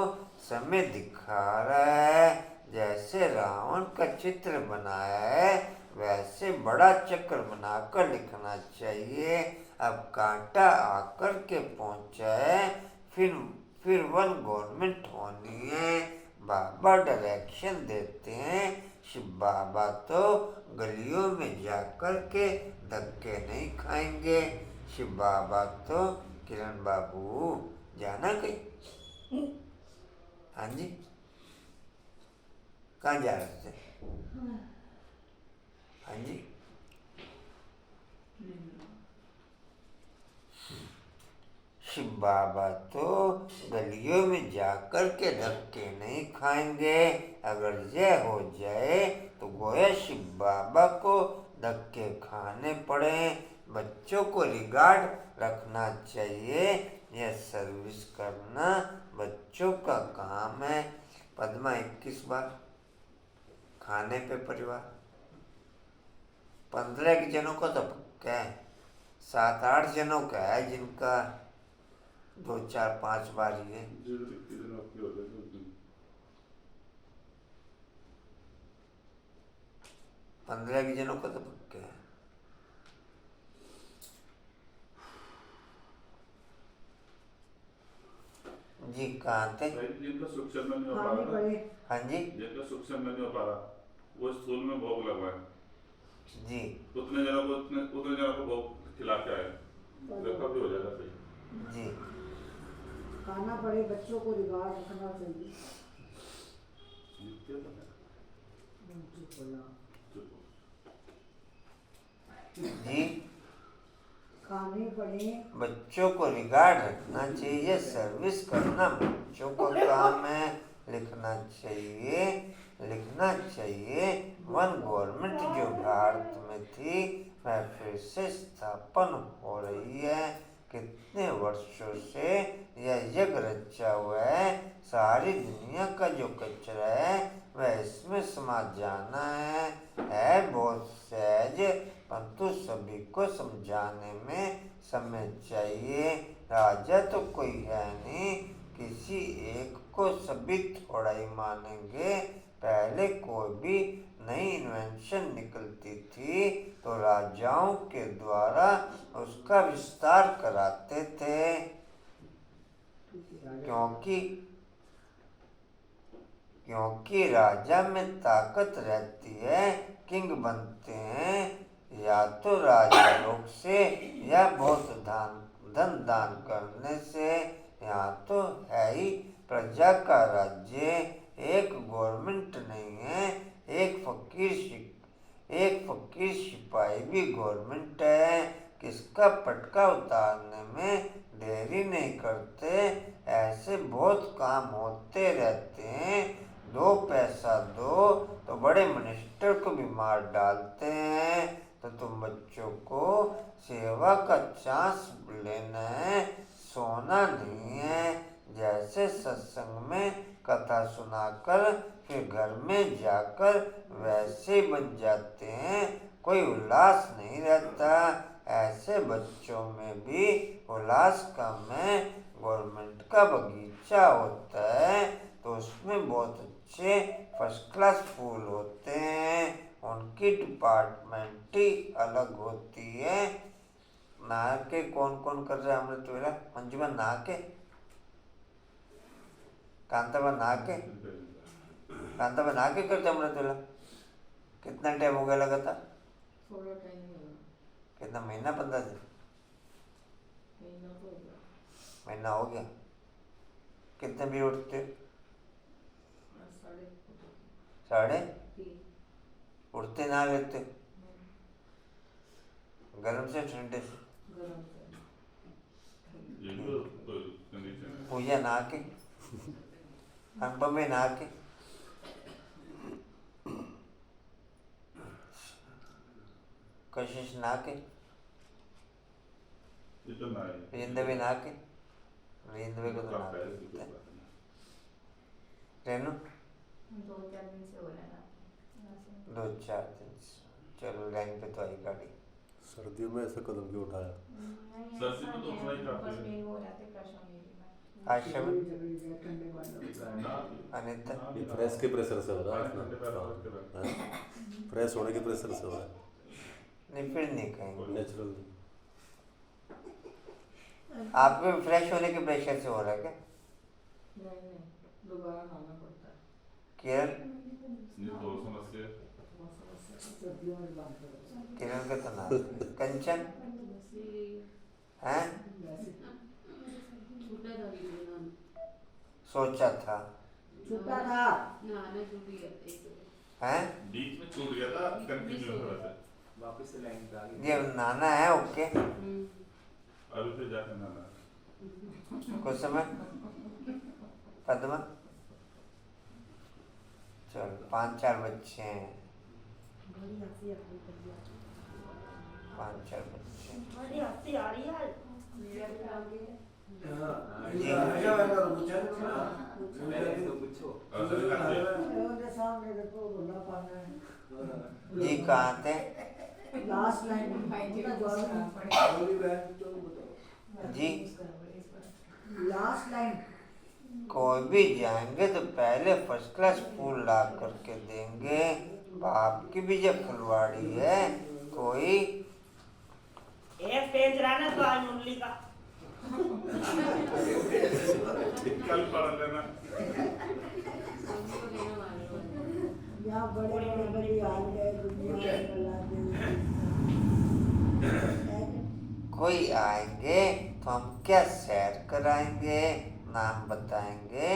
समय दिखा रहा है। जैसे रावण का चित्र बनाया है वैसे बड़ा चक्र बनाकर लिखना चाहिए। अब कांटा आकर के पहुंचा है, फिर वन गवर्नमेंट होनी है। बाबा डायरेक्शन देते हैं। शिव बाबा तो गलियों में जाकर के धक्के नहीं खाएंगे। शिव बाबा तो किरण बाबू जाना कहीं? हाँ जी, कहाँ जा रहे थे? हाँ जी, शिव बाबा तो गलियों में जाकर के धक्के नहीं खाएंगे। अगर यह हो जाए तो गोया शिव बाबा को धक्के खाने पड़े। बच्चों को रिगार्ड रखना चाहिए। यह सर्विस करना बच्चों का काम है। पद्मा 21 बार खाने पे परिवार 15 जनों को तो पक्का है, 7-8 जनों का है जिनका 2-4-5 बार ही है। 15 जनों को तो पक्का है। जी कहाँ थे? जिनका सुक्षम में नहीं हो पा खाने रहा, पड़े। हाँ जी, जिनका सुक्षम में नहीं हो पा रहा वो स्कूल में भोग लगवाए। जी उतने जनों को भोग खिला के आए, रिकवरी हो जाएगा सही। जी खाना पड़े बच्चों को रिगार्ड रखना चाहिए। क्यों पता चुप बोला। जी खाने पड़े बच्चों को रिगार्ड रखना चाहिए, सर्विस करना बच्चों का काम है, लिखना चाहिए। वन गवर्नमेंट जो भारत में थी वह फिर से स्थापन हो रही है। कितने वर्षों से यह यज्ञ रचा हुआ है। सारी दुनिया का जो कचरा है वह इसमें समा जाना है बहुत सहज, परंतु सभी को समझाने में समय चाहिए। राजा तो कोई है नहीं, किसी एक को सभी थोड़ा ही मानेंगे। पहले कोई भी नई इन्वेंशन निकलती थी तो राजाओं के द्वारा उसका विस्तार कराते थे, क्योंकि राजा में ताकत रहती है। किंग बनते हैं या तो राजा लोग से या बहुत धन दान करने से। यहाँ तो है ही प्रजा का राज्य, एक गवर्नमेंट नहीं है। एक फकीर सिपाही भी गवर्नमेंट है। किसका पटका उतारने में देरी नहीं करते। ऐसे बहुत काम होते रहते हैं। 2 पैसा दो तो बड़े मिनिस्टर को भी मार डालते हैं। तो तुम बच्चों को सेवा का चांस लेना है, सोना नहीं है। जैसे सत्संग में कथा सुनाकर फिर घर में जाकर वैसे बन जाते हैं, कोई उल्लास नहीं रहता। ऐसे बच्चों में भी उल्लास कम है। गवर्नमेंट का बगीचा होता है तो उसमें बहुत अच्छे फर्स्ट क्लास फूल होते हैं, उनकी डिपार्टमेंट ही अलग होती है। नहा के कौन कौन कर रहा है अमृत वेला? मंजुमा नहा के, कांताबा नहा के करते अमृत वेला। कितना टाइम हो गया लगातार? थोड़ा टाइम हुआ, कितना महीना 15 दिन? महीना तो हो गया। महीना हो गया। कितने भी उठते? 3:30 उठते नहा लेते? गर्म से ठंडे से? गरम से। ये भी तो कंडीशन है। पूजा नहा के, अनुपम में नहा के, कशिश नहा के, ये तो ना है। रिंदवे नहा के, रिंदवे को तो नहा के रेनू 2-4 दिन से हो रहा है ना। 2-4 दिन से। चलो लाइन पे तो आई गाड़ी। सर्दियों में ऐसा कदम क्यों उठाया? सर्दी में तो उतना ही काफी है। बस मेरे हो रहा थे प्रश्न मेरी बात। आश्रम ठंडे वाला अनिता ये प्रेस के प्रेशर से हो रहा है ठंडे पैर रख के रख। हाँ? प्रेस होने के प्रेशर से हो रहा है, नहीं फिर नहीं कहेंगे। नेचुरल। आप में फ्रेश होने के प्रेशर से हो रहा है क्या? नहीं, दोबारा खाना पड़ता है। किरण ये तो समस्या है। सर्दियों में बात करो। किरण का तो नाम कंचन है। छूटा था बीच में नाम। सोचा था छूटा था नहाना छूट गया एक दो। है बीच में छूट गया था, कंटिन्यू हो रहा था। वापस से लाइन पे आ गई। ये नाना है। ओके अभी फिर जाके नाना। कुछ समय पद्मा चल 5-4 बच्चे हैं। 5-4 बच्चे बड़ी हंसी आ रही है। पहले तो पूछो। उनके सामने देखो बोलना पाना है। जी कहाँ थे लास्ट लाइन जी? लास्ट लाइन कोई भी जाएंगे तो पहले फर्स्ट क्लास फूल ला करके देंगे। बाप की भी जब फुलवाड़ी है कोई एक पेज रहना तो आज मुरली का। कल पढ़ लेना। यहाँ बड़े बड़े बड़ी हाल गए दुनिया में बना कोई आएंगे तो हम क्या सैर कराएंगे। नाम बताएंगे।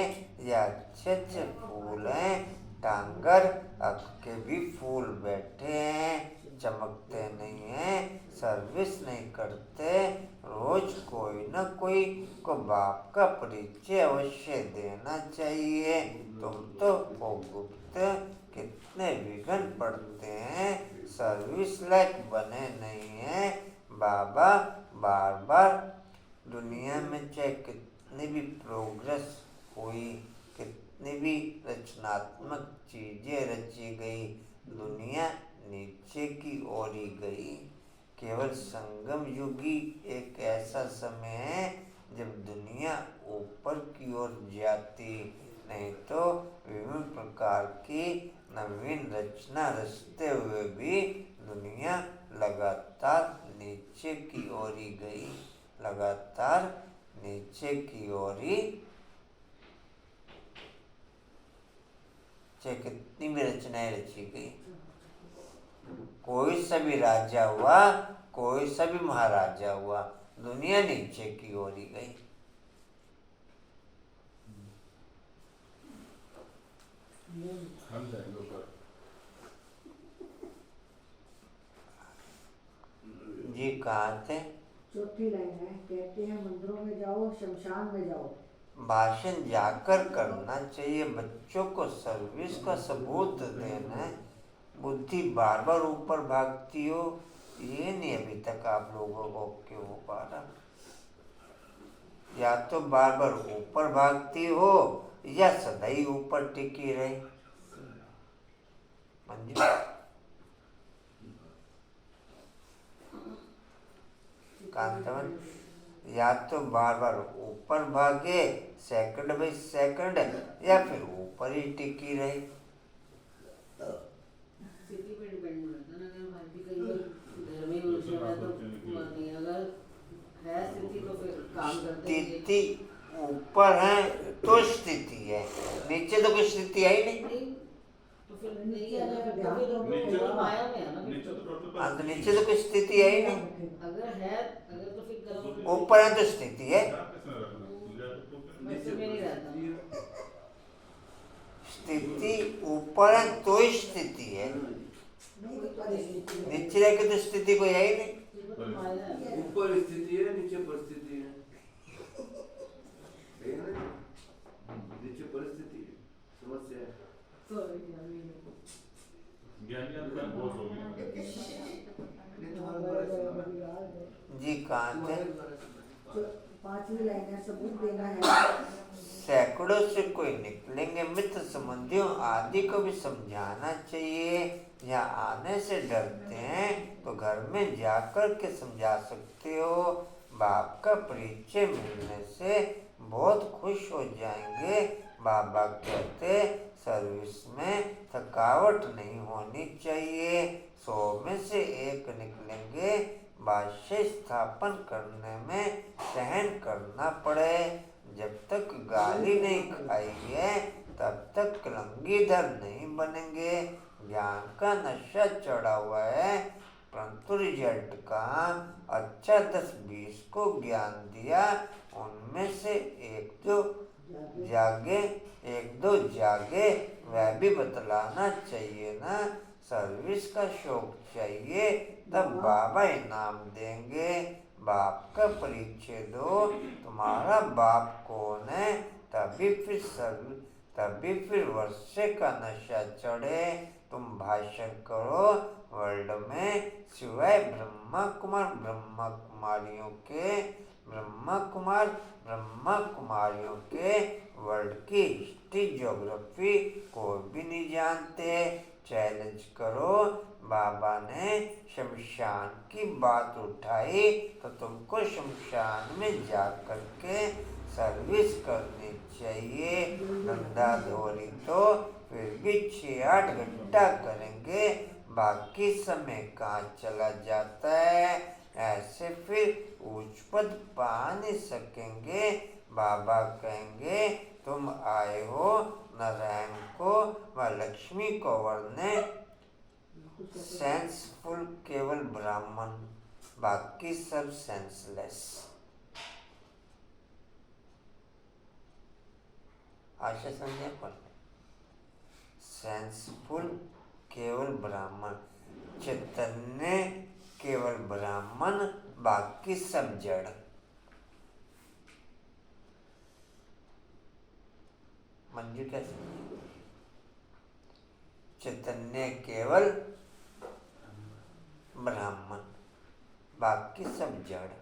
ये अच्छे अच्छे फूल हैं, टांगर अक के भी फूल बैठे हैं, चमकते नहीं हैं, सर्विस नहीं करते। रोज कोई न कोई को बाप का परिचय अवश्य देना चाहिए। तुम तो वो गुप्त कितने विघ्न पड़ते हैं, सर्विस लायक बने नहीं हैं। बाबा बार बार दुनिया में चाहे कितनी भी प्रोग्रेस हुई, कितनी भी रचनात्मक चीजें रची गई, दुनिया नीचे की ओर ही गई। केवल संगम युगी एक ऐसा समय है जब दुनिया ऊपर की ओर जाती, नहीं तो विभिन्न प्रकार की नवीन रचना रचते हुए भी दुनिया लगातार नीचे की ओर ही गई, लगातार नीचे की ओर ही। चाहे कितनी भी रचनाएं रची गई, कोई सा भी राजा हुआ, कोई सा भी महाराजा हुआ, दुनिया नीचे की ओर ही गई। हम जाएंगे ऊपर। जी कहाँ थे? चौथी लाइन है, कहते हैं मंदिरों में जाओ, शमशान में जाओ। भाषण जाकर करना चाहिए, बच्चों को सर्विस का सबूत देना है। बुद्धि बार बार ऊपर भागती हो, ये नहीं अभी तक आप लोगों को क्यों हो पा रहा। या तो बार बार ऊपर भागती हो या सदा ही ऊपर टिकी रही। मंजू कांतवन, या तो बार बार ऊपर भागे सेकंड बाई सेकंड, या फिर ऊपर ही टिकी रही। स्थिति पे डिपेंड करता है ना। अगर भाई भी कहीं घर में ही उलझे हुए हैं तो नहीं, अगर है स्थिति तो फिर काम करते हैं। स्थिति ऊपर है तो स्थिति है, नीचे तो कोई स्थिति है ही नहीं। तो फिर नहीं है ना, तो फिर माया में है ना। हाँ, तो नीचे तो कोई स्थिति है ही नहीं। अगर है, अगर तो फिर करो। ऊपर है तो स्थिति है, मैं नहीं रहता। स्थिति ऊपर है तो ही स्थिति है, नीचे रह के तो स्थिति कोई है ही नहीं। ऊपर स्थिति है, नीचे परिस्थिति है। नीचे परिस्थिति है, समस्या है। ज्ञान बहुत हो गया। जी कहाँ थे? पांचवी लाइन है, सबूत देना है। सैकड़ों से कोई निकलेंगे, मित्र संबंधियों आदि को भी समझाना चाहिए। यहाँ आने से डरते हैं तो घर में जाकर के समझा सकते हो। बाप का परिचय मिलने से बहुत खुश हो जाएंगे। बाबा कहते सर्विस में थकावट नहीं होनी चाहिए। 100 में से 1 निकलेंगे, भाष्य स्थापन करने में सहन करना पड़े। जब तक गाली नहीं खाई है तब तक कलंगीधर नहीं बनेंगे। ज्ञान का नशा चढ़ा हुआ है, परंतु रिजल्ट कहाँ। अच्छा 10-20 को ज्ञान दिया, उनमें से 1-2 जागे, वह भी बतलाना चाहिए ना। सर्विस का शौक चाहिए, तब बाबा इनाम देंगे। बाप का परिचय दो, तुम्हारा बाप कौन है, तभी फिर वर्षे का नशा चढ़े। तुम भाषण करो वर्ल्ड में, सिवाय ब्रह्मा कुमारियों के वर्ल्ड की हिस्ट्री ज्योग्राफी कोई भी नहीं जानते। चैलेंज करो। बाबा ने शमशान की बात उठाई तो तुमको शमशान में जा करके सर्विस करनी चाहिए। धंधा धोरी तो फिर भी 6-8 घंटा करेंगे, बाकी समय कहाँ चला जाता है। ऐसे फिर उच्च पद पा नहीं सकेंगे। बाबा कहेंगे तुम आए हो नारायण को व लक्ष्मी को वरने सेंसफुल केवल ब्राह्मण, बाकी सब सेंसलेस। भाषा समझे पर सेंसफुल केवल ब्राह्मण, चैतन्य केवल ब्राह्मण, बाकी सब जड़। मंजू कैसे? चैतन्य केवल ब्राह्मण, बाकी सब जड़।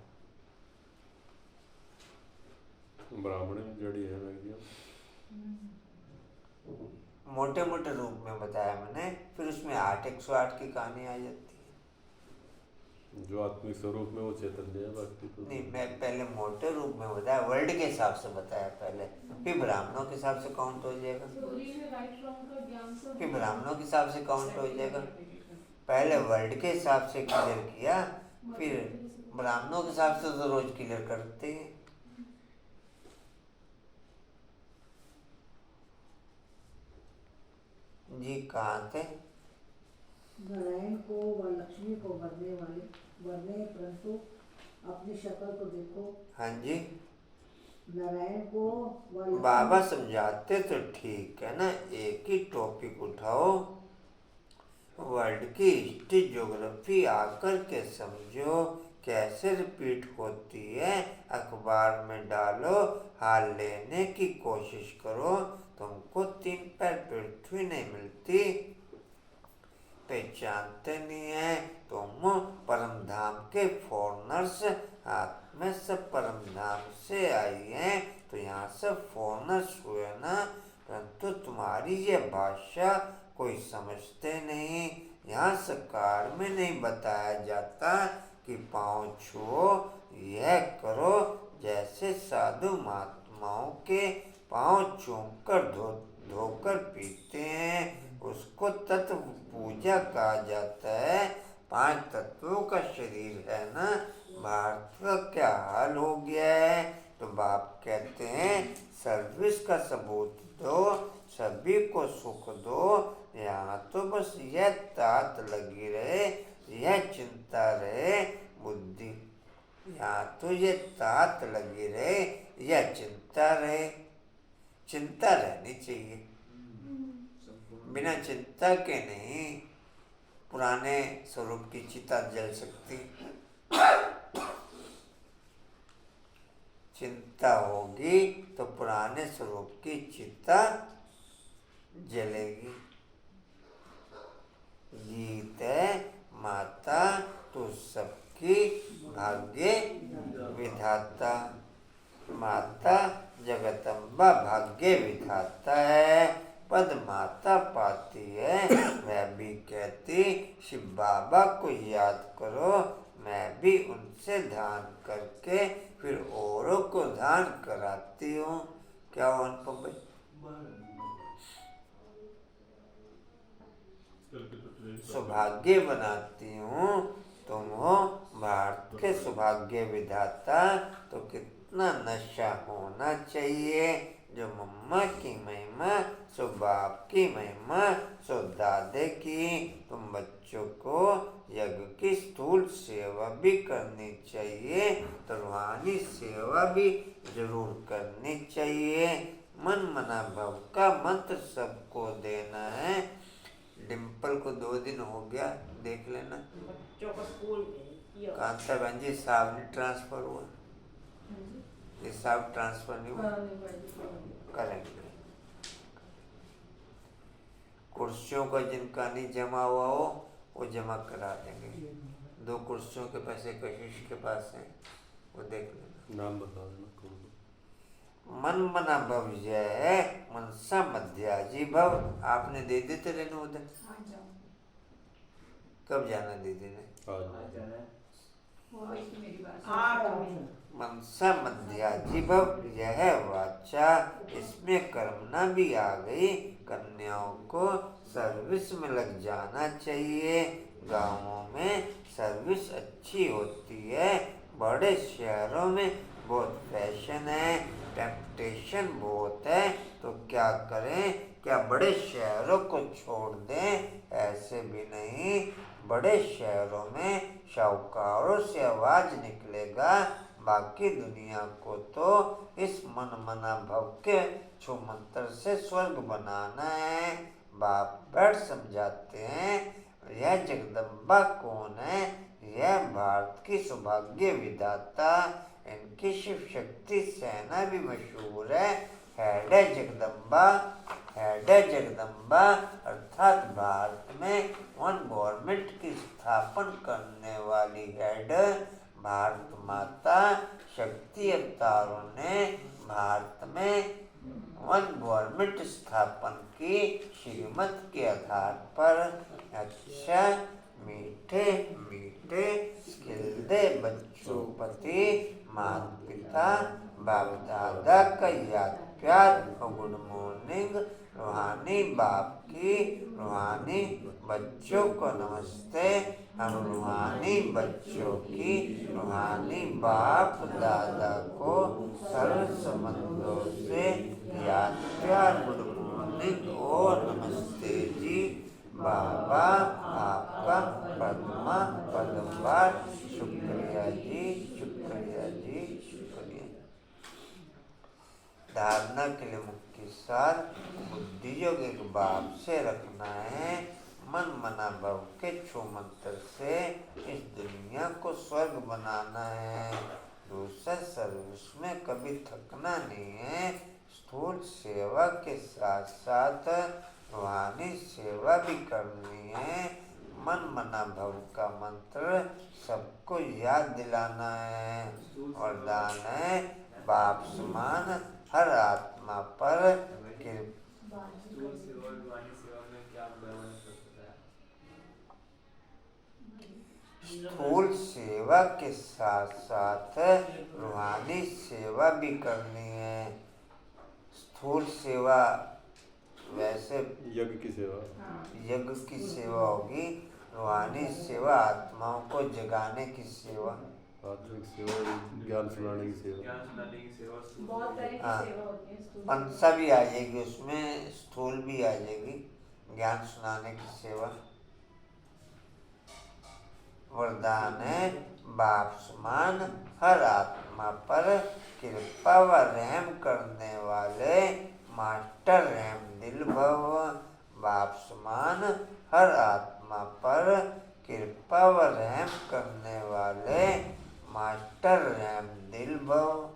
ब्राह्मण भी जड़ी है मैं क्या? मोटे मोटे रूप में बताया मैंने, फिर उसमें 8 की कहानी आ जाती है। जो आत्मिक स्वरूप में वो चैतन्य है, बाकी तो नहीं, मैं पहले मोटे रूप में बताया, वर्ल्ड के हिसाब से बताया पहले, फिर ब्राह्मणों के हिसाब से काउंट हो जाएगा, थ्योरी में राइट रॉन्ग का ज्ञान सब फिर ब्राह्मणों के हिसाब से काउंट हो जाएगा। पहले वर्ल्ड के हिसाब से क्लियर किया, फिर ब्राह्मणों के हिसाब से तो रोज क्लियर करते हैं। जी कहाँ थे? नारायण को व लक्ष्मी को वरने परंतु अपनी शक्ल को देखो। हाँ जी, नारायण को व बाबा समझाते तो ठीक है ना, एक ही टॉपिक उठाओ, वर्ल्ड की हिस्ट्री ज्योग्राफी आकर के समझो कैसे रिपीट होती है, अखबार में डालो, हाल लेने की कोशिश करो, तुमको 3 पैर पृथ्वी नहीं मिलती, पहचानते नहीं है तुम परम धाम के फॉरनर्स, हाथ में सब परम धाम से आई हैं, तो यहाँ सब फॉरनर्स हुए ना, परंतु तुम्हारी ये भाषा कोई समझते नहीं। यहाँ सकार में नहीं बताया जाता कि पाँव छुओ, यह करो, जैसे साधु महात्माओं के पाँव चूमकर धोकर पीते हैं, उसको तत्व पूजा कहा जाता है। 5 तत्वों का शरीर है ना, भारत का क्या हाल हो गया है? तो बाप कहते हैं सर्विस का सबूत दो, सभी को सुख दो, यहाँ तो बस यह तात लगी रहे, यह चिंता रहे बुद्धि, यहाँ तो ये तात लगी रहे, यह चिंता रहे, चिंता रहनी चाहिए, बिना चिंता के नहीं पुराने स्वरूप की चिता जल सकती। चिंता होगी तो पुराने स्वरूप की चिता जलेगी। गीत है माता तू सबकी भाग्य विधाता, माता जगदम्बा भाग्य विधाता है, पद माता पाती है, मैं भी कहती शिव बाबा को याद करो, मैं भी उनसे ध्यान करके फिर औरों को ध्यान कराती हूँ। क्या हो अनुपम भाई? सौभाग्य बनाती हूँ, तुम हो भारत के सौभाग्य विधाता, तो कितना नशा होना चाहिए, जो मम्मा की महिमा, सो बाप की महिमा, सो दादे की। तुम बच्चों को यज्ञ की स्थूल सेवा भी करनी चाहिए, तो रूहानी सेवा भी जरूर करनी चाहिए। मन मना भव का मंत्र सबको देना है। डिम्पल को 2 दिन हो गया, देख लेना। बच्चों को स्कूल में कांता बहन जी साहब ने ट्रांसफर हुआ, ये साहब ट्रांसफर नहीं हुआ, करेंगे। कुर्सियों का जिनका नहीं जमा हुआ हो वो जमा करा देंगे। 2 कुर्सियों के पैसे कशिश के पास हैं, वो देख लेना। नाम बता देना कौन। मन मना भव जय मनसा मध्याजी भव। आपने दे देते रहने उधर, कब जाना दीदी ने? मनसा मध्याजी भव, यह वाचा, इसमें कर्मना भी आ गई। कन्याओं को सर्विस में लग जाना चाहिए। गांवों में सर्विस अच्छी होती है, बड़े शहरों में बहुत फैशन है, टेम्पटेशन बहुत है, तो क्या करें? क्या बड़े शहरों को छोड़ दें? ऐसे भी नहीं, बड़े शहरों में शाहूकारों से आवाज निकलेगा, बाकी दुनिया को तो इस मन मना भव के छू मंत्र से स्वर्ग बनाना है। बाप बैठ समझाते हैं, यह जगदम्बा कौन है? यह भारत की सौभाग्य विधाता, इनकी शिव शक्ति सेना भी मशहूर है। हेड है जगदम्बा, हेड है जगदम्बा अर्थात भारत में वन गवर्नमेंट की स्थापन करने वाली हेड भारत माता। शक्ति अवतारों ने भारत में वन गवर्नमेंट स्थापन की श्रीमत के आधार पर। अच्छा मीठे मीठे खिलते बच्चों प्रति माता पिता बाप दादा का याद प्यार और गुड मॉर्निंग। रूहानी बाप की रूहानी बच्चों को नमस्ते। हम रूहानी बच्चों की रूहानी बाप दादा को सर्व संबंधों से याद प्यार गुड मॉर्निंग और नमस्ते जी। बाबा आपका पद्मा पद्मवार शुक्रिया जी, शुक्रिया जी, शुक्रिया। धारणा के लिए मुख्य सार बुद्धि योग एक बाप से रखना है। मन मना भव के छू मंत्र से इस दुनिया को स्वर्ग बनाना है। दूसरा सर्विस में कभी थकना नहीं है। स्थूल सेवा के साथ साथ रूहानी सेवा भी करनी है। मन मना भव का मंत्र सबको याद दिलाना है। वरदान है बाप समान हर आत्मा पर कृपा। स्थूल सेवा और रूहानी सेवा में क्या अंतर है? स्थूल सेवा के साथ साथ रूहानी सेवा भी करनी है। स्थूल सेवा वैसे यज्ञ की सेवा, यज्ञ की सेवा होगी। रूहानी सेवा आत्माओं को जगाने की सेवा, आत्मिक सेवा, ज्ञान सुनाने की सेवा। ज्ञान सुनाने की सेवा, स्थूल बहुत तरह सेवा। की सेवा होती है स्थूल। पंसा भी आ जाएगी उसमें, स्थूल भी आ जाएगी, ज्ञान सुनाने की सेवा। वरदान है बाप समान हर आत्मा पर कृपा व रहम करने वाले मास्टर रहम दिल भव। बाप समान हर आत्मा पर कृपा व रहम करने वाले मास्टर रहम दिल भव।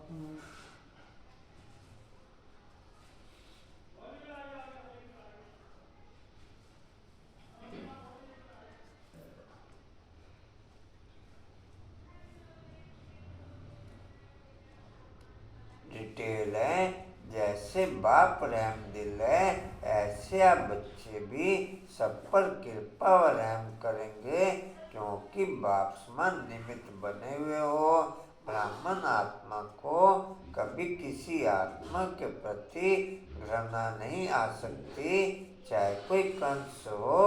डिटेल है, जैसे बाप रहम दिल है ऐसे आप बच्चे भी सब पर कृपा व रहम करेंगे, क्योंकि बाप समान निमित्त बने हुए हो। ब्राह्मण आत्मा को कभी किसी आत्मा के प्रति घृणा नहीं आ सकती, चाहे कोई कंस हो,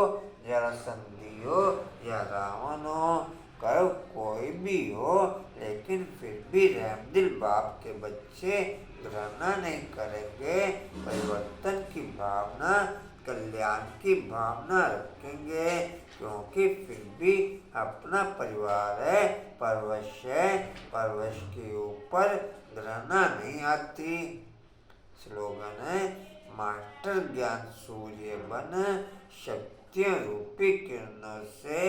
जरासंधी हो या रावण हो, कर कोई भी हो, लेकिन फिर भी रहमदिल बाप के बच्चे घृणा नहीं करेंगे। परिवर्तन की भावना, कल्याण की भावना रखेंगे, क्योंकि फिर भी अपना परिवार है, परवश है, परवश के ऊपर घृणा नहीं आती। स्लोगन है मास्टर ज्ञान सूर्य बन शक्तियों रूपी किरणों से।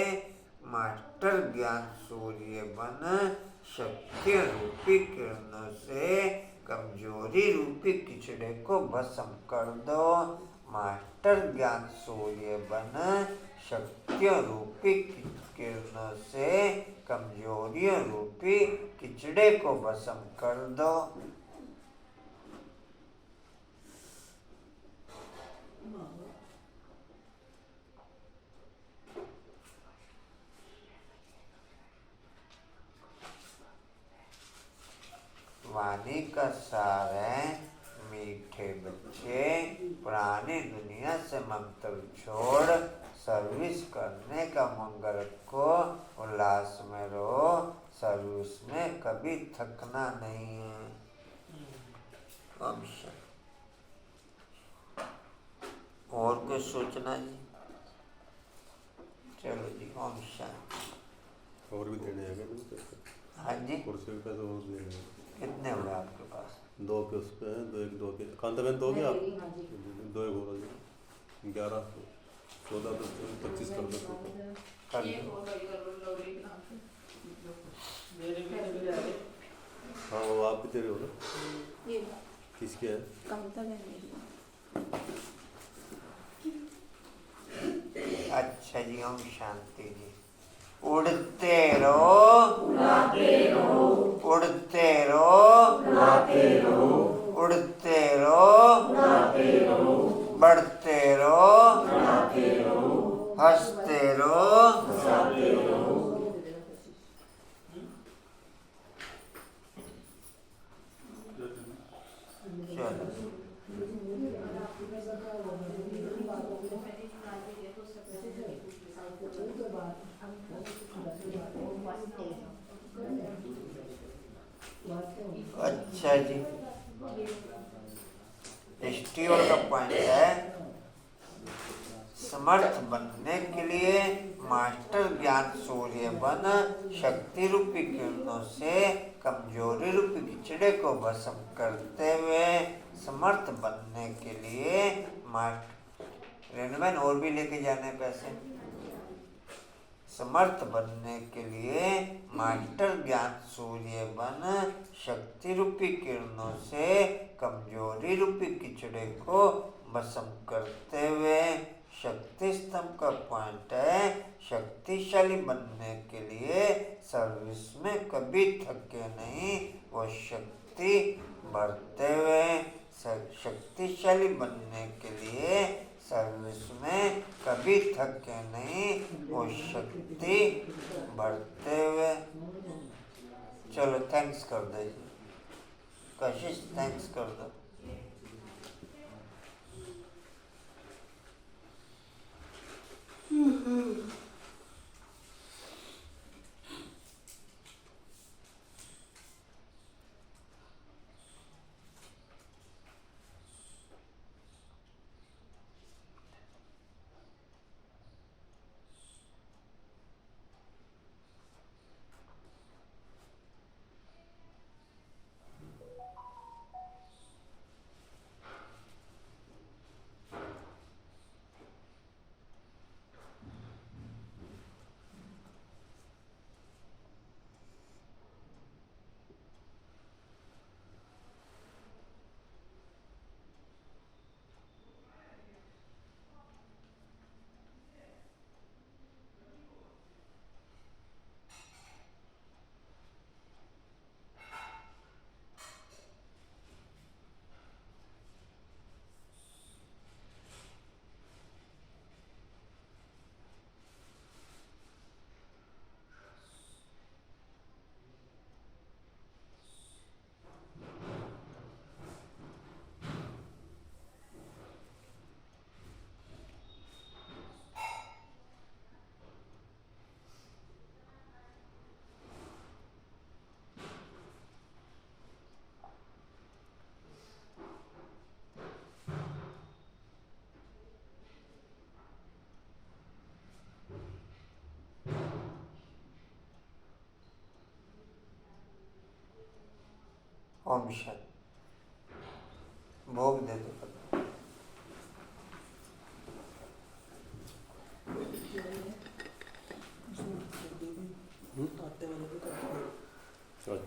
मास्टर ज्ञान सूर्य बन शक्तियों रूपी किरणों से कमजोरी रूपी किचड़े को भस्म कर दो। मास्टर ज्ञान सूर्य बन शक्तियों रूपी किरणों से कमजोरियों रूपी किचड़े को भस्म कर दो। वाणी का सार है मीठे बच्चे, पुरानी दुनिया से ममता छोड़ सर्विस करने का मंगल रखो, उल्लास में रहो, सर्विस में कभी थकना नहीं है। और कुछ सोचना जी? चलो जी, ओम शांति। और भी देने आगे हाँ जी, कुर्सी के पैसे और दिए हैं। कितने हुए आपके पास? 2 के उस पे हैं, 2 के कांताबेन 2 के आप हाँ जी 2 एक हो रहा है 11 14 तो 25 कर दो कर ये दो। हो गई करो लवली के नाम से मेरे भी तो मिला है हाँ वो आप भी तेरे हो ना ये किसके है कविता बहन अच्छा जी, ओम शांति जी। उड़ते रहो, उड़ते रहो, उड़ते रहो, बढ़ते रहो, हंसते रहो, चलो। अच्छा जी, स्टीवर का पॉइंट है, समर्थ बनने के लिए मास्टर ज्ञान सूर्य बन शक्ति रूपी किरणों से कमजोरी रूपी बिछड़े को भस्म करते हुए समर्थ बनने के लिए रेणुबेन और भी लेके जाने पैसे। समर्थ बनने के लिए मास्टर ज्ञान सूर्य बन शक्ति रूपी किरणों से कमजोरी रूपी किचड़े को भस्म करते हुए शक्ति स्तंभ का पॉइंट है, शक्तिशाली बनने के लिए सर्विस में कभी थके नहीं, वो शक्ति बढ़ते हुए शक्तिशाली बनने के लिए सर्विस में कभी थके नहीं, वो शक्ति बढ़ते हुए। चलो थैंक्स कर दो जी, कशिश थैंक्स कर दो। ओम शांति। भोग दे दो। अच्छा